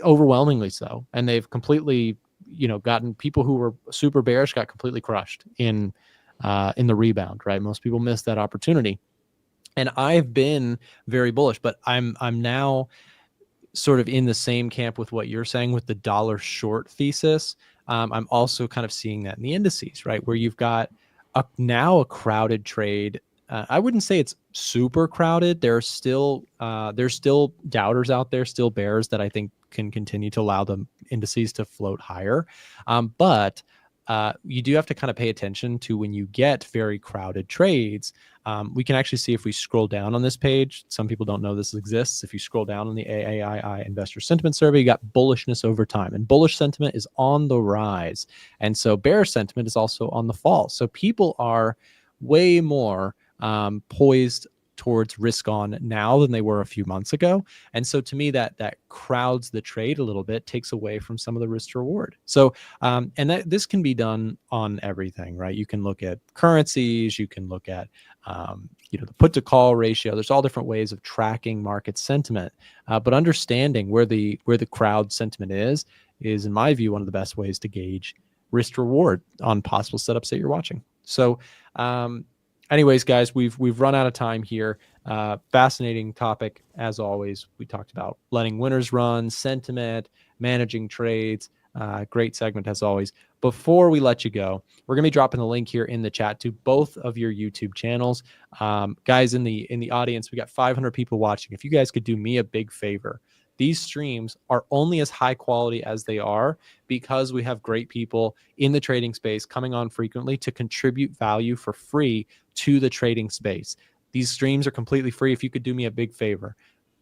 overwhelmingly so, and they've completely, gotten people who were super bearish got completely crushed in the rebound. Right, most people missed that opportunity, and I've been very bullish, but I'm now sort of in the same camp with what you're saying with the dollar short thesis. I'm also kind of seeing that in the indices, right? Where you've got now a crowded trade. I wouldn't say it's super crowded. There's still doubters out there, still bears that I think can continue to allow the indices to float higher. But you do have to kind of pay attention to when you get very crowded trades. We can actually see if we scroll down on this page. Some people don't know this exists. If you scroll down on the AAII Investor Sentiment Survey, you got bullishness over time, and bullish sentiment is on the rise. And so bearish sentiment is also on the fall. So people are way more poised towards risk on now than they were a few months ago. And so to me, that crowds the trade a little bit, takes away from some of the risk to reward. So and this can be done on everything, right? You can look at currencies, you can look at the put to call ratio. There's all different ways of tracking market sentiment, but understanding where the crowd sentiment is in my view one of the best ways to gauge risk reward on possible setups that you're watching. So anyways, guys, we've run out of time here. Fascinating topic as always. We talked about letting winners run, sentiment, managing trades. Great segment as always. Before we let you go, we're gonna be dropping the link here in the chat to both of your YouTube channels. Guys in the audience, we got 500 people watching. If you guys could do me a big favor, these streams are only as high quality as they are because we have great people in the trading space coming on frequently to contribute value for free to the trading space. These streams are completely free. If you could do me a big favor,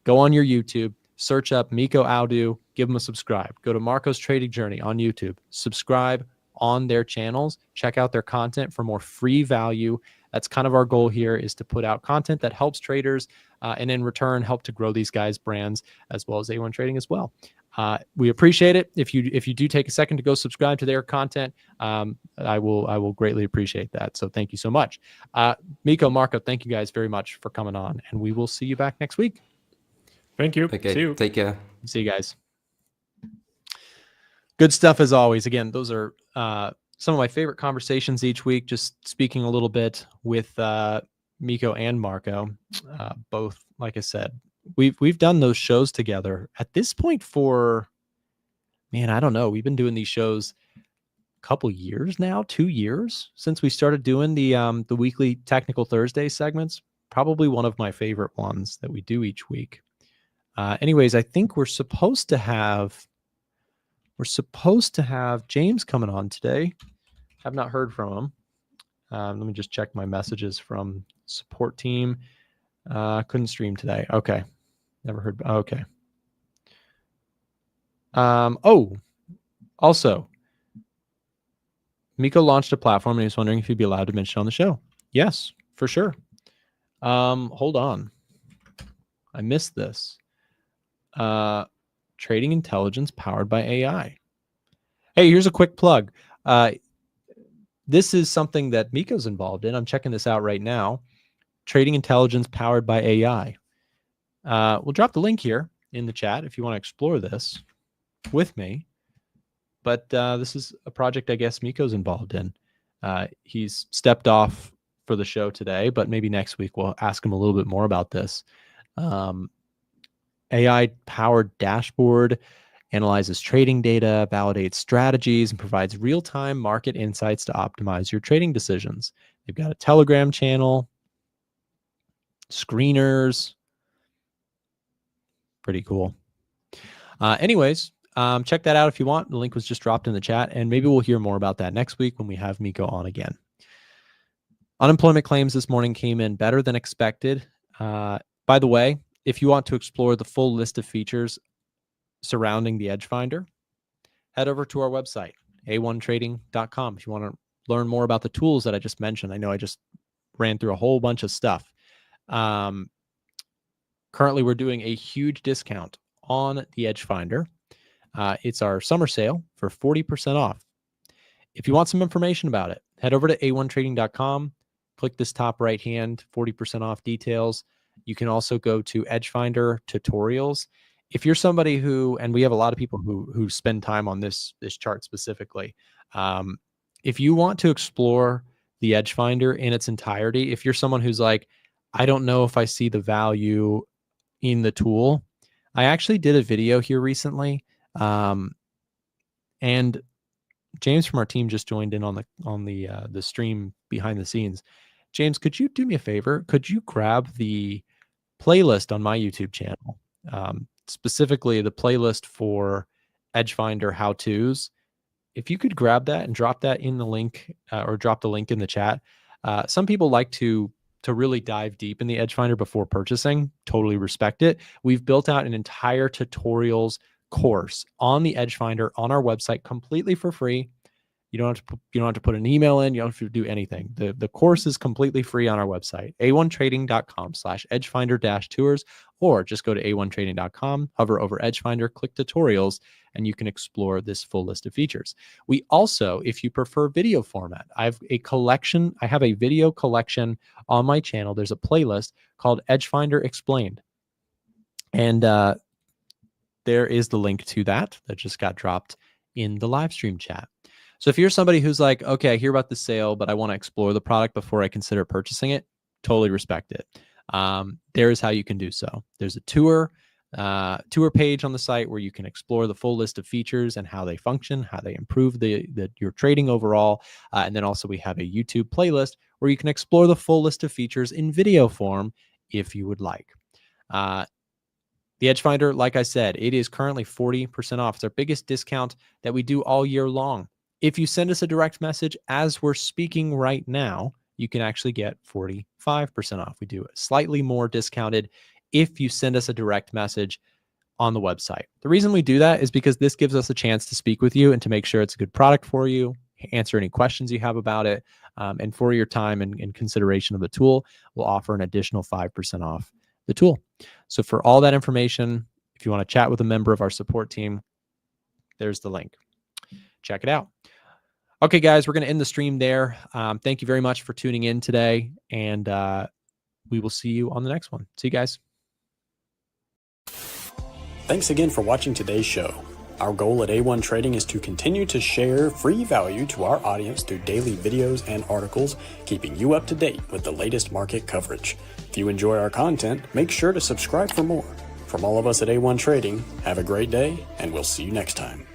go on your YouTube, search up Miko Audu, give them a subscribe. Go to Marco's Trading Journey on YouTube, subscribe on their channels, check out their content for more free value. That's kind of our goal here, is to put out content that helps traders and in return help to grow these guys' brands as well as A1 Trading as well. We appreciate it. If you do take a second to go subscribe to their content, I will greatly appreciate that. So thank you so much. Miko, Marco, thank you guys very much for coming on, and we will see you back next week. Thank you. Okay, See you. take care. See you guys. Good stuff as always. Again, those are some of my favorite conversations each week, just speaking a little bit with Miko and Marco. Both, like I said, we've done those shows together at this point for, man, I don't know. We've been doing these shows a couple years now, 2 years since we started doing the weekly Technical Thursday segments. Probably one of my favorite ones that we do each week. Anyways, I think we're supposed to have James coming on today. Have not heard from him. Let me just check my messages from support team. Couldn't stream today. Okay. Never heard. Okay. Also, Miko launched a platform and he was wondering if he'd be allowed to mention it on the show. Yes, for sure. Hold on. I missed this. Trading intelligence powered by AI. Hey, here's a quick plug. This is something that Miko's involved in. I'm checking this out right now. Trading intelligence powered by AI. We'll drop the link here in the chat if you want to explore this with me. But this is a project I guess Miko's involved in. He's stepped off for the show today, but maybe next week we'll ask him a little bit more about this. AI-powered dashboard analyzes trading data, validates strategies, and provides real-time market insights to optimize your trading decisions. They've got a Telegram channel, screeners. Pretty cool. Anyways, check that out if you want. The link was just dropped in the chat, and maybe we'll hear more about that next week when we have Miko on again. Unemployment claims this morning came in better than expected. By the way, if you want to explore the full list of features surrounding the Edge Finder, head over to our website, a1trading.com. If you want to learn more about the tools that I just mentioned. I know I just ran through a whole bunch of stuff. Currently, we're doing a huge discount on the Edge Finder. It's our summer sale for 40% off. If you want some information about it, head over to a1trading.com, click this top right hand, 40% off details. You can also go to Edge Finder tutorials. If you're somebody who, and we have a lot of people who spend time on this chart specifically, if you want to explore the Edge Finder in its entirety, if you're someone who's like, I don't know if I see the value in the tool, I actually did a video here recently, and James from our team just joined in on the stream behind the scenes. James, could you do me a favor? Could you grab the playlist on my YouTube channel? specifically the playlist for Edgefinder how-tos. If you could grab that and drop that in the link or drop the link in the chat. Some people like to really dive deep in the Edgefinder before purchasing. Totally respect it. We've built out an entire tutorials course on the Edgefinder on our website completely for free. You don't have to put an email in. You don't have to do anything. The course is completely free on our website, a1trading.com/edgefinder-tours, or just go to a1trading.com, hover over Edgefinder, click tutorials, and you can explore this full list of features. We also, if you prefer video format, I have a video collection on my channel. There's a playlist called Edgefinder Explained. And there is the link to that just got dropped in the live stream chat. So if you're somebody who's like, okay, I hear about the sale, but I want to explore the product before I consider purchasing it, totally respect it. There is how you can do so. There's a tour page on the site where you can explore the full list of features and how they function, how they improve your trading overall. And then also we have a YouTube playlist where you can explore the full list of features in video form if you would like. The Edgefinder, like I said, it is currently 40% off. It's our biggest discount that we do all year long. If you send us a direct message as we're speaking right now, you can actually get 45% off. We do it slightly more discounted if you send us a direct message on the website. The reason we do that is because this gives us a chance to speak with you and to make sure it's a good product for you, answer any questions you have about it, and for your time and consideration of the tool, we'll offer an additional 5% off the tool. So for all that information, if you want to chat with a member of our support team, there's the link. Check it out. Okay, guys, we're going to end the stream there. Thank you very much for tuning in today, and we will see you on the next one. See you guys. Thanks again for watching today's show. Our goal at A1 Trading is to continue to share free value to our audience through daily videos and articles, keeping you up to date with the latest market coverage. If you enjoy our content, make sure to subscribe for more. From all of us at A1 Trading, have a great day, and we'll see you next time.